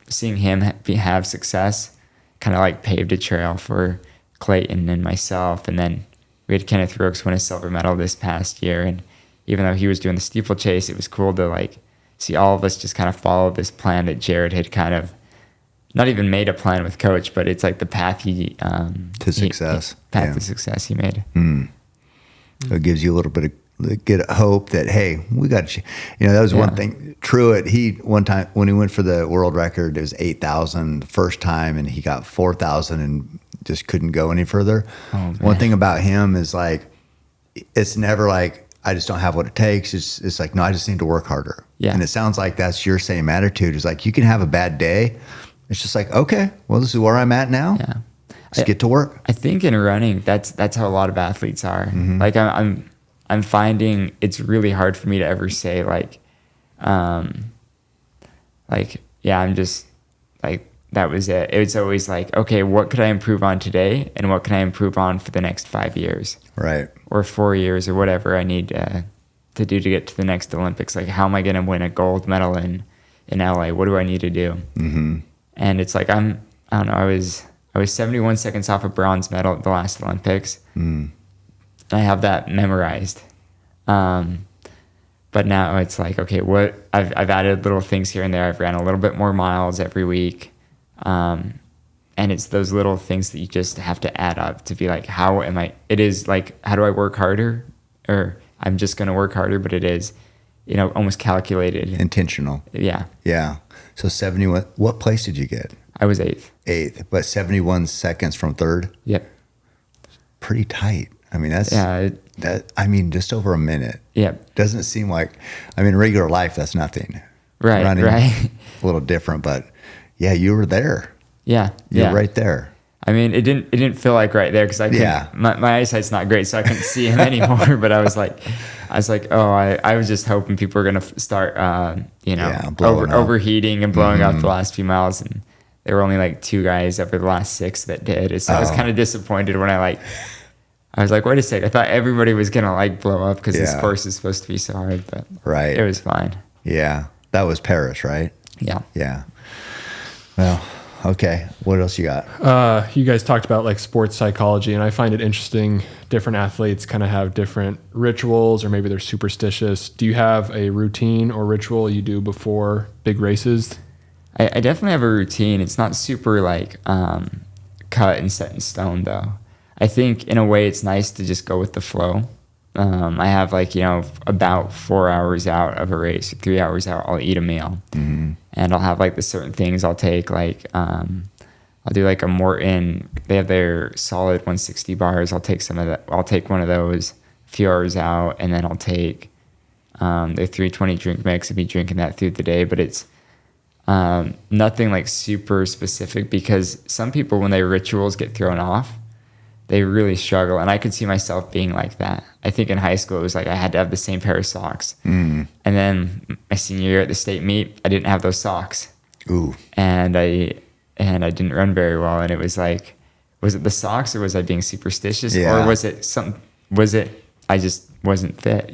seeing him have success kind of like paved a trail for Clayton and myself. And then we had Kenneth Rooks win a silver medal this past year. And even though he was doing the steeplechase, it was cool to like see all of us just kind of follow this plan that Jared had kind of not even made a plan with coach, but it's like the path to success. To success he made. So it gives you a little bit of get hope that, hey, we got you. That was one thing. Truett, one time when he went for the world record, it was 8,000 the first time, and he got 4,000 and just couldn't go any further. Oh, one thing about him is like, it's never like, I just don't have what it takes. It's like, no, I just need to work harder. Yeah. And it sounds like that's your same attitude. It's like, you can have a bad day. It's just like, okay, well, this is where I'm at now. Yeah. Just get to work. I think in running, that's how a lot of athletes are. Mm-hmm. Like I'm finding it's really hard for me to ever say I'm just like, that was it. It's always like, okay, what could I improve on today? And what can I improve on for the next 5 years? Right. Or 4 years or whatever I need to do to get to the next Olympics. Like, how am I going to win a gold medal in LA? What do I need to do? Mm-hmm. And it's like, I don't know, I was 71 seconds off a bronze medal at the last Olympics. Mm. I have that memorized. But now it's like, okay, I've added little things here and there. I've ran a little bit more miles every week. And it's those little things that you just have to add up to be like, how do I work harder? Or I'm just going to work harder, but it is, almost calculated. Intentional. Yeah. Yeah. So 71, what place did you get? I was 8th. 8th, but 71 seconds from 3rd? Yep. Pretty tight. I mean, just over a minute. Yep. Doesn't seem like, regular life, that's nothing. Right, Running, right. A little different, but yeah, you were there. Yeah. You're right there. I mean, it didn't feel like right there because my eyesight's not great, so I couldn't see him anymore. But I was like, oh, I was just hoping people were gonna start, overheating and blowing up the last few miles, and there were only like 2 guys over the last 6 that did. So I was kind of disappointed when I was like, wait a second, I thought everybody was gonna blow up because this course is supposed to be so hard, but it was fine. Yeah, that was Paris, right? Yeah. Yeah. Well. Okay. What else you got? You guys talked about sports psychology, and I find it interesting. Different athletes kind of have different rituals, or maybe they're superstitious. Do you have a routine or ritual you do before big races? I definitely have a routine. It's not super like cut and set in stone though. I think in a way it's nice to just go with the flow. I have like, about 4 hours out of a race, 3 hours out, I'll eat a meal. Mm-hmm. And I'll have like the certain things I'll take, like I'll do like a Morton. They have their solid 160 bars. I'll take some of that. I'll take one of those a few hours out, and then I'll take their 320 drink mix and be drinking that through the day. But it's nothing like super specific, because some people, when their rituals get thrown off, they really struggle. And I could see myself being like that. I think in high school, it was like I had to have the same pair of socks. Mm. And then my senior year at the state meet, I didn't have those socks. Ooh. And I didn't run very well. And it was like, was it the socks, or was I being superstitious? Yeah. Or was it I just wasn't fit,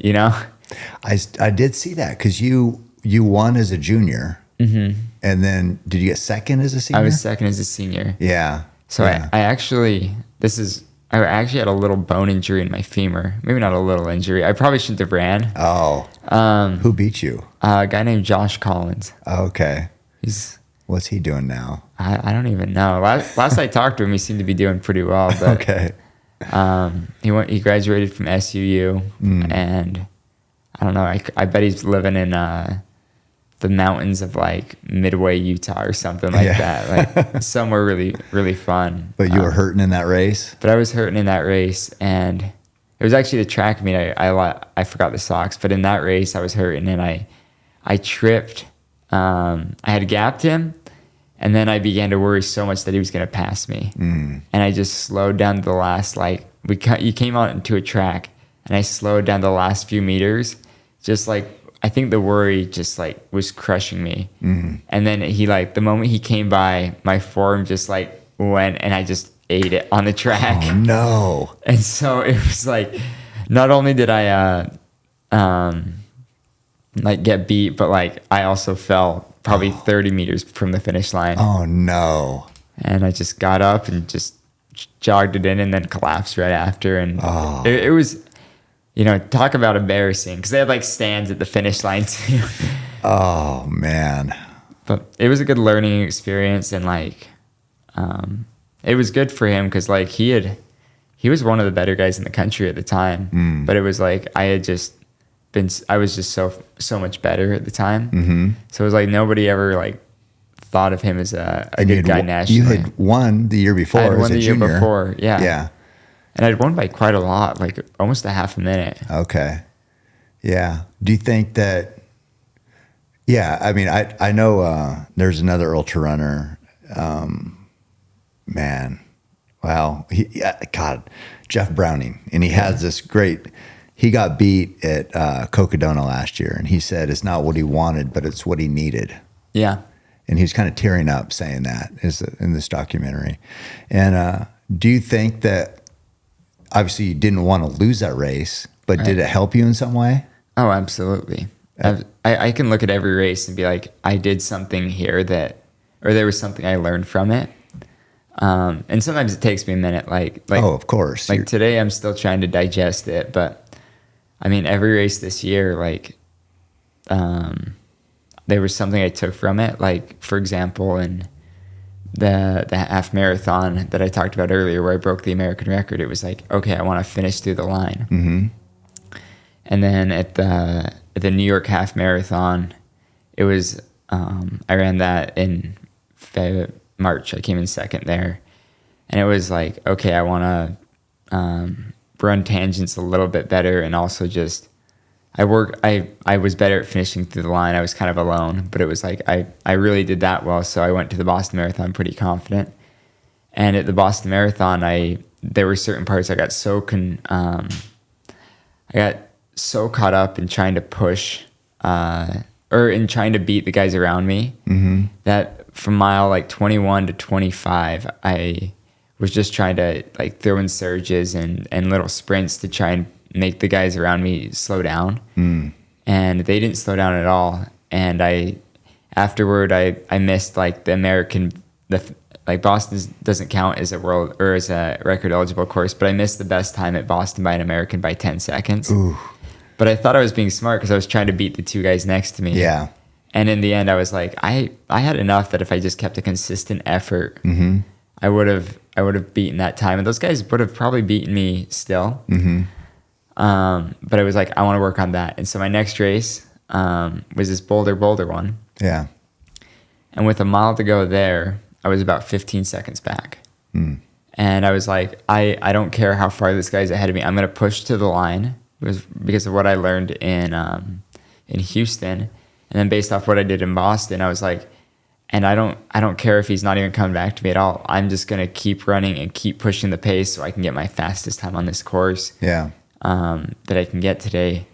I did see that, because you won as a junior. Mm-hmm. And then did you get second as a senior? I was second as a senior. Yeah. So yeah. I actually had a little bone injury in my femur. Maybe not a little injury. I probably shouldn't have ran. Oh. Who beat you? A guy named Josh Collins. Okay. What's he doing now? I don't even know. Last I talked to him, he seemed to be doing pretty well. But, okay. He graduated from SUU, and I don't know. I bet he's living in the mountains of like Midway, Utah, or something like that. Like somewhere really, really fun. But you were hurting in that race? But I was hurting in that race, and it was actually the track meet. I forgot the socks, but in that race I was hurting, and I tripped. I had gapped him, and then I began to worry so much that he was going to pass me. And I just slowed down to the last, like, you came out into a track, and I slowed down the last few meters, just like, I think the worry just like was crushing me. And then he, like, the moment he came by, my forearm just like went, and I just ate it on the track. Oh no. And so it was like, not only did I like get beat, but like I also fell probably 30 meters from the finish line. Oh no. And I just got up and just jogged it in, and then collapsed right after. And it was, talk about embarrassing, because they had like stands at the finish line too. Oh man. But it was a good learning experience, and like it was good for him, because like he was one of the better guys in the country at the time. But it was like I was just so much better at the time. So it was like nobody ever like thought of him as a good guy nationally. You had won the year before. I had won as a the year junior. before, yeah. Yeah. And I'd won by quite a lot, like almost a half a minute. Okay. Yeah. Do you think that, I mean, I know there's another ultra runner, man, wow. Jeff Browning. And he has this he got beat at Cocodona last year, and he said it's not what he wanted, but it's what he needed. Yeah. And he was kind of tearing up saying that in this documentary. And do you think that, obviously you didn't want to lose that race, but did it help you in some way? Oh, absolutely. I can look at every race and be like, I did something here or there was something I learned from it. And sometimes it takes me a minute. Like oh, of course. Like today I'm still trying to digest it, but I mean, every race this year, like, there was something I took from it. Like, for example, in the half marathon that I talked about earlier, where I broke the American record, it was like, okay, I want to finish through the line. Mm-hmm. And then at the New York half marathon, it was I ran that in March. I came in second there, and it was like, okay, I want to run tangents a little bit better, and also just I was better at finishing through the line. I was kind of alone, but it was like I really did that well. So I went to the Boston Marathon pretty confident. And at the Boston Marathon, there were certain parts I got so caught up in trying to push or in trying to beat the guys around me, that from mile like 21 to 25, I was just trying to like throw in surges and little sprints to try and make the guys around me slow down. And they didn't slow down at all. And afterward I missed like like Boston doesn't count as a world or as a record eligible course, but I missed the best time at Boston by an American by 10 seconds. Ooh. But I thought I was being smart because I was trying to beat the two guys next to me. Yeah. And in the end, I was like, I had enough that if I just kept a consistent effort, I would have beaten that time. And those guys would have probably beaten me still. But I was like, I want to work on that. And so my next race was this Boulder one. Yeah. And with a mile to go there, I was about 15 seconds back. And I was like, I don't care how far this guy's ahead of me. I'm going to push to the line. It was because of what I learned in Houston. And then based off what I did in Boston, I was like, and I don't care if he's not even coming back to me at all. I'm just going to keep running and keep pushing the pace so I can get my fastest time on this course. Yeah. That I can get today.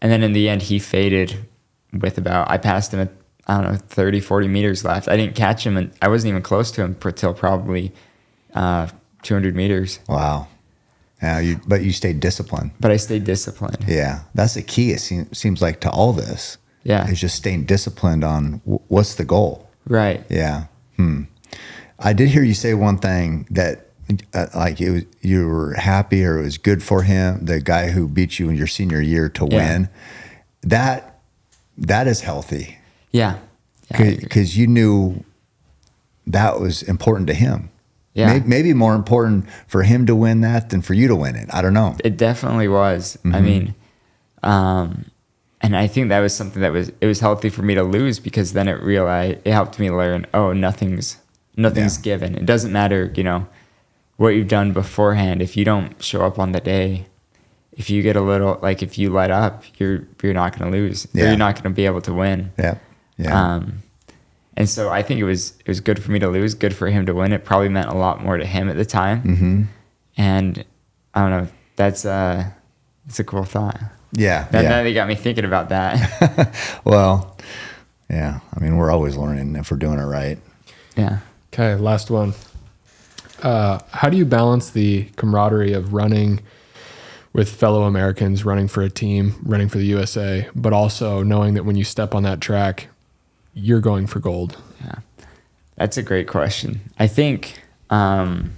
And then in the end, he faded with I passed him at, I don't know, 30, 40 meters left. I didn't catch him, and I wasn't even close to him until probably 200 meters. Wow. Yeah, but you stayed disciplined. But I stayed disciplined. Yeah. That's the key, it seems like, to all this. Yeah. Is just staying disciplined on what's the goal. Right. Yeah. I did hear you say one thing that like you were happy, or it was good for him, the guy who beat you in your senior year, to win. That is healthy. Yeah. Because you knew that was important to him. Yeah. Maybe more important for him to win that than for you to win it. I don't know. It definitely was. I mean, and I think that was something it was healthy for me to lose, because then it helped me learn, nothing's given. It doesn't matter, what you've done beforehand. If you don't show up on the day, if you get a little, like, if you let up, you're not going to lose. Or you're not going to be able to win. Yeah. Yeah. And so I think it was good for me to lose, good for him to win. It probably meant a lot more to him at the time. And I don't know, it's a cool thought. Yeah. That got me thinking about that. Well, yeah. I mean, we're always learning if we're doing it right. Yeah. Okay, last one. How do you balance the camaraderie of running with fellow Americans, running for a team, running for the USA, but also knowing that when you step on that track, you're going for gold? Yeah, that's a great question. I think one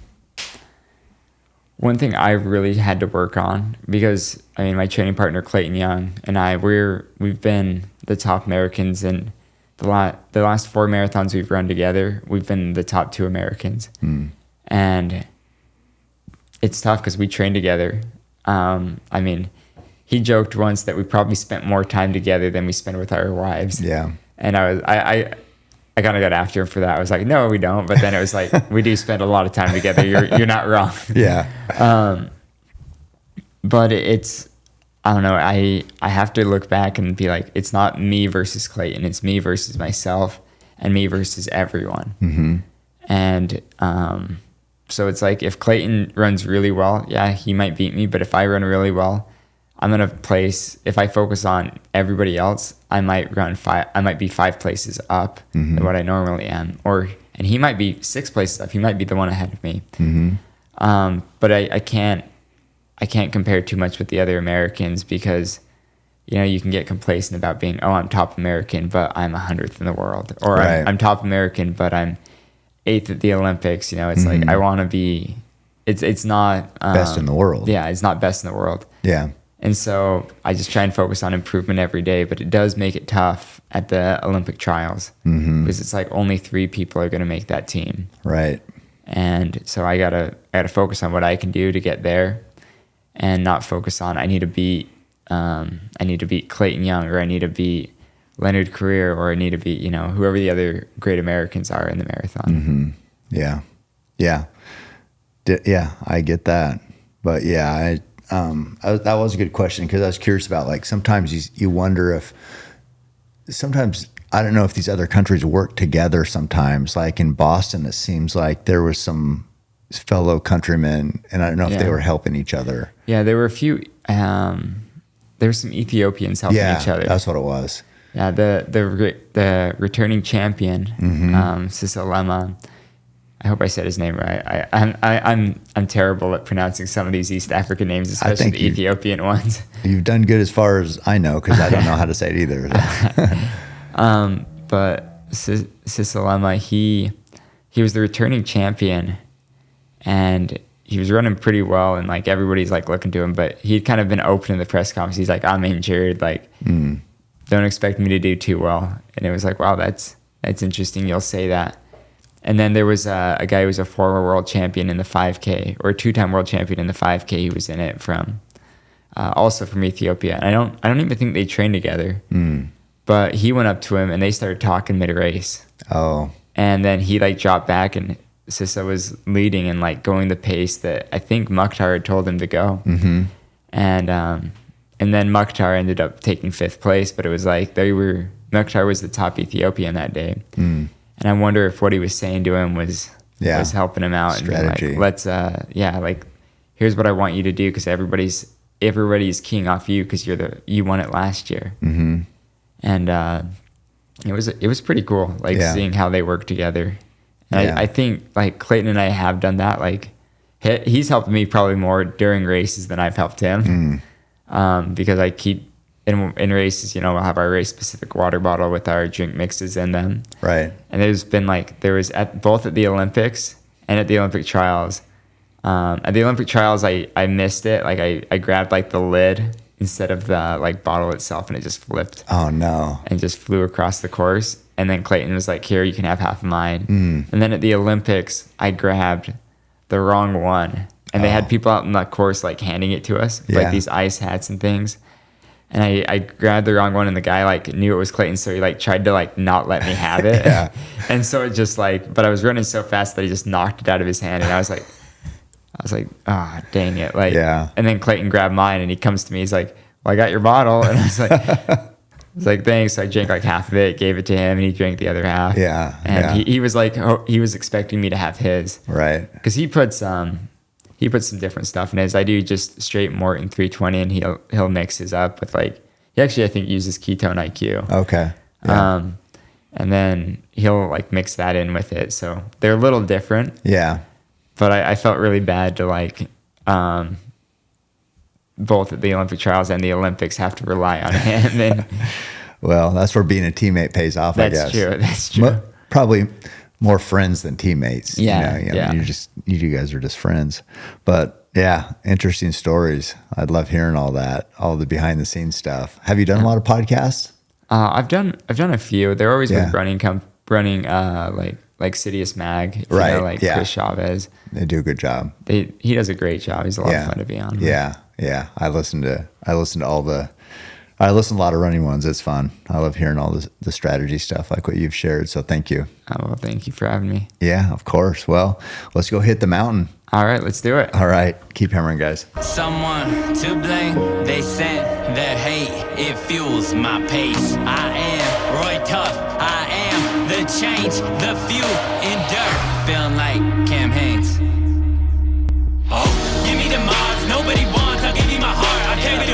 thing I really had to work on, because my training partner Clayton Young and I, we've been the top Americans in the last 4 marathons we've run together. We've been the top 2 Americans, and it's tough because we train together. He joked once that we probably spent more time together than we spend with our wives. Yeah. And I kind of got after him for that. I was like, no, we don't. But then it was like, we do spend a lot of time together. You're not wrong. Yeah. But it's, I don't know. I have to look back and be like, it's not me versus Clayton. It's me versus myself and me versus everyone. And so it's like, if Clayton runs really well, yeah, he might beat me. But if I run really well, I'm going to place, if I focus on everybody else, I might be 5 places up than what I normally am. And he might be 6 places up. He might be the one ahead of me. But I can't compare too much with the other Americans, because, you can get complacent about being, I'm top American, but I'm 100th in the world. Or right. I'm top American, but I'm 8th at the Olympics. It's like, I want to be, it's not best in the world. Yeah, it's not best in the world. Yeah. And so I just try and focus on improvement every day, but it does make it tough at the Olympic trials, because it's like only 3 people are going to make that team. Right. And so I gotta focus on what I can do to get there, and not focus on I need to beat Clayton Young, or I need to beat Leonard Career, or I need to beat whoever the other great Americans are in the marathon. Yeah. I get that. But yeah, that was a good question, because I was curious about, like, sometimes you wonder if sometimes, I don't know if these other countries work together sometimes. Like in Boston, it seems like there was some fellow countrymen, and I don't know if they were helping each other. Yeah, there were a few, there were some Ethiopians helping each other. That's what it was. Yeah, the returning champion, Sisolema, I hope I said his name right. I'm terrible at pronouncing some of these East African names, especially the Ethiopian ones. You've done good as far as I know, because I don't know how to say it either. But Sisolema, he was the returning champion, and he was running pretty well, and like everybody's like looking to him, but he'd kind of been open in the press conference. He's like, I'm injured, like don't expect me to do too well. And it was like, wow, that's interesting. You'll say that. And then there was a guy who was a former world champion in the 5K, or a 2-time world champion in the 5K. He was in it from, also from Ethiopia. And I don't even think they trained together. But he went up to him and they started talking mid-race. Oh. And then he like dropped back, and Sissa was leading and like going the pace that I think Mukhtar had told him to go. Mm-hmm. And then Mukhtar ended up taking 5th place, but it was like Mukhtar was the top Ethiopian that day. And I wonder if what he was saying to him was helping him out. Strategy. And like, let's, here's what I want you to do, because everybody's keying off you because you won it last year. Mm-hmm. And it was pretty cool, like seeing how they work together. And I think like Clayton and I have done that. Like he's helped me probably more during races than I've helped him, because I keep. In races, we'll have our race specific water bottle with our drink mixes in them. Right. And there was both at the Olympics and at the Olympic trials. At the Olympic trials, I missed it. Like I grabbed like the lid instead of the like bottle itself, and it just flipped. Oh no. And just flew across the course. And then Clayton was like, here, you can have half of mine. And then at the Olympics, I grabbed the wrong one. And they had people out in the course like handing it to us, like these ice hats and things. And I grabbed the wrong one, and the guy like knew it was Clayton, so he like tried to like not let me have it. And so it just like, but I was running so fast that he just knocked it out of his hand, and I was like, ah, oh, dang it, like. And then Clayton grabbed mine, and he comes to me, he's like, well, I got your bottle, and I was like, thanks. So I drank like half of it, gave it to him, and he drank the other half. And he was like, he was expecting me to have his, right? Because he puts some different stuff in his. I do just straight Morton 320, and he'll mix his up with like, he actually I think uses ketone IQ. Okay. Yeah. And then he'll like mix that in with it. So they're a little different. Yeah. But I felt really bad to like both at the Olympic trials and the Olympics have to rely on him. And well, that's where being a teammate pays off, I guess. That's true. Probably more friends than teammates. You guys are just friends. But yeah, interesting stories. I'd love hearing all that, all the behind the scenes stuff. Have you done a lot of podcasts? I've done a few. They're always with running like Sidious Mag, Chris Chavez. They do a good job. He does a great job. He's a lot of fun to be on. Yeah. I listen to a lot of running ones. It's fun. I love hearing all the strategy stuff like what you've shared. So thank you. Well, thank you for having me. Yeah, of course. Well, let's go hit the mountain. All right, let's do it. All right. Keep hammering, guys. Someone to blame. They sent their hate. It fuels my pace. I am Roy Tough. I am the change. The fuel in dirt. Feeling like Cam Haynes. Oh, give me the Mars. Nobody wants. I'll give you my heart. I came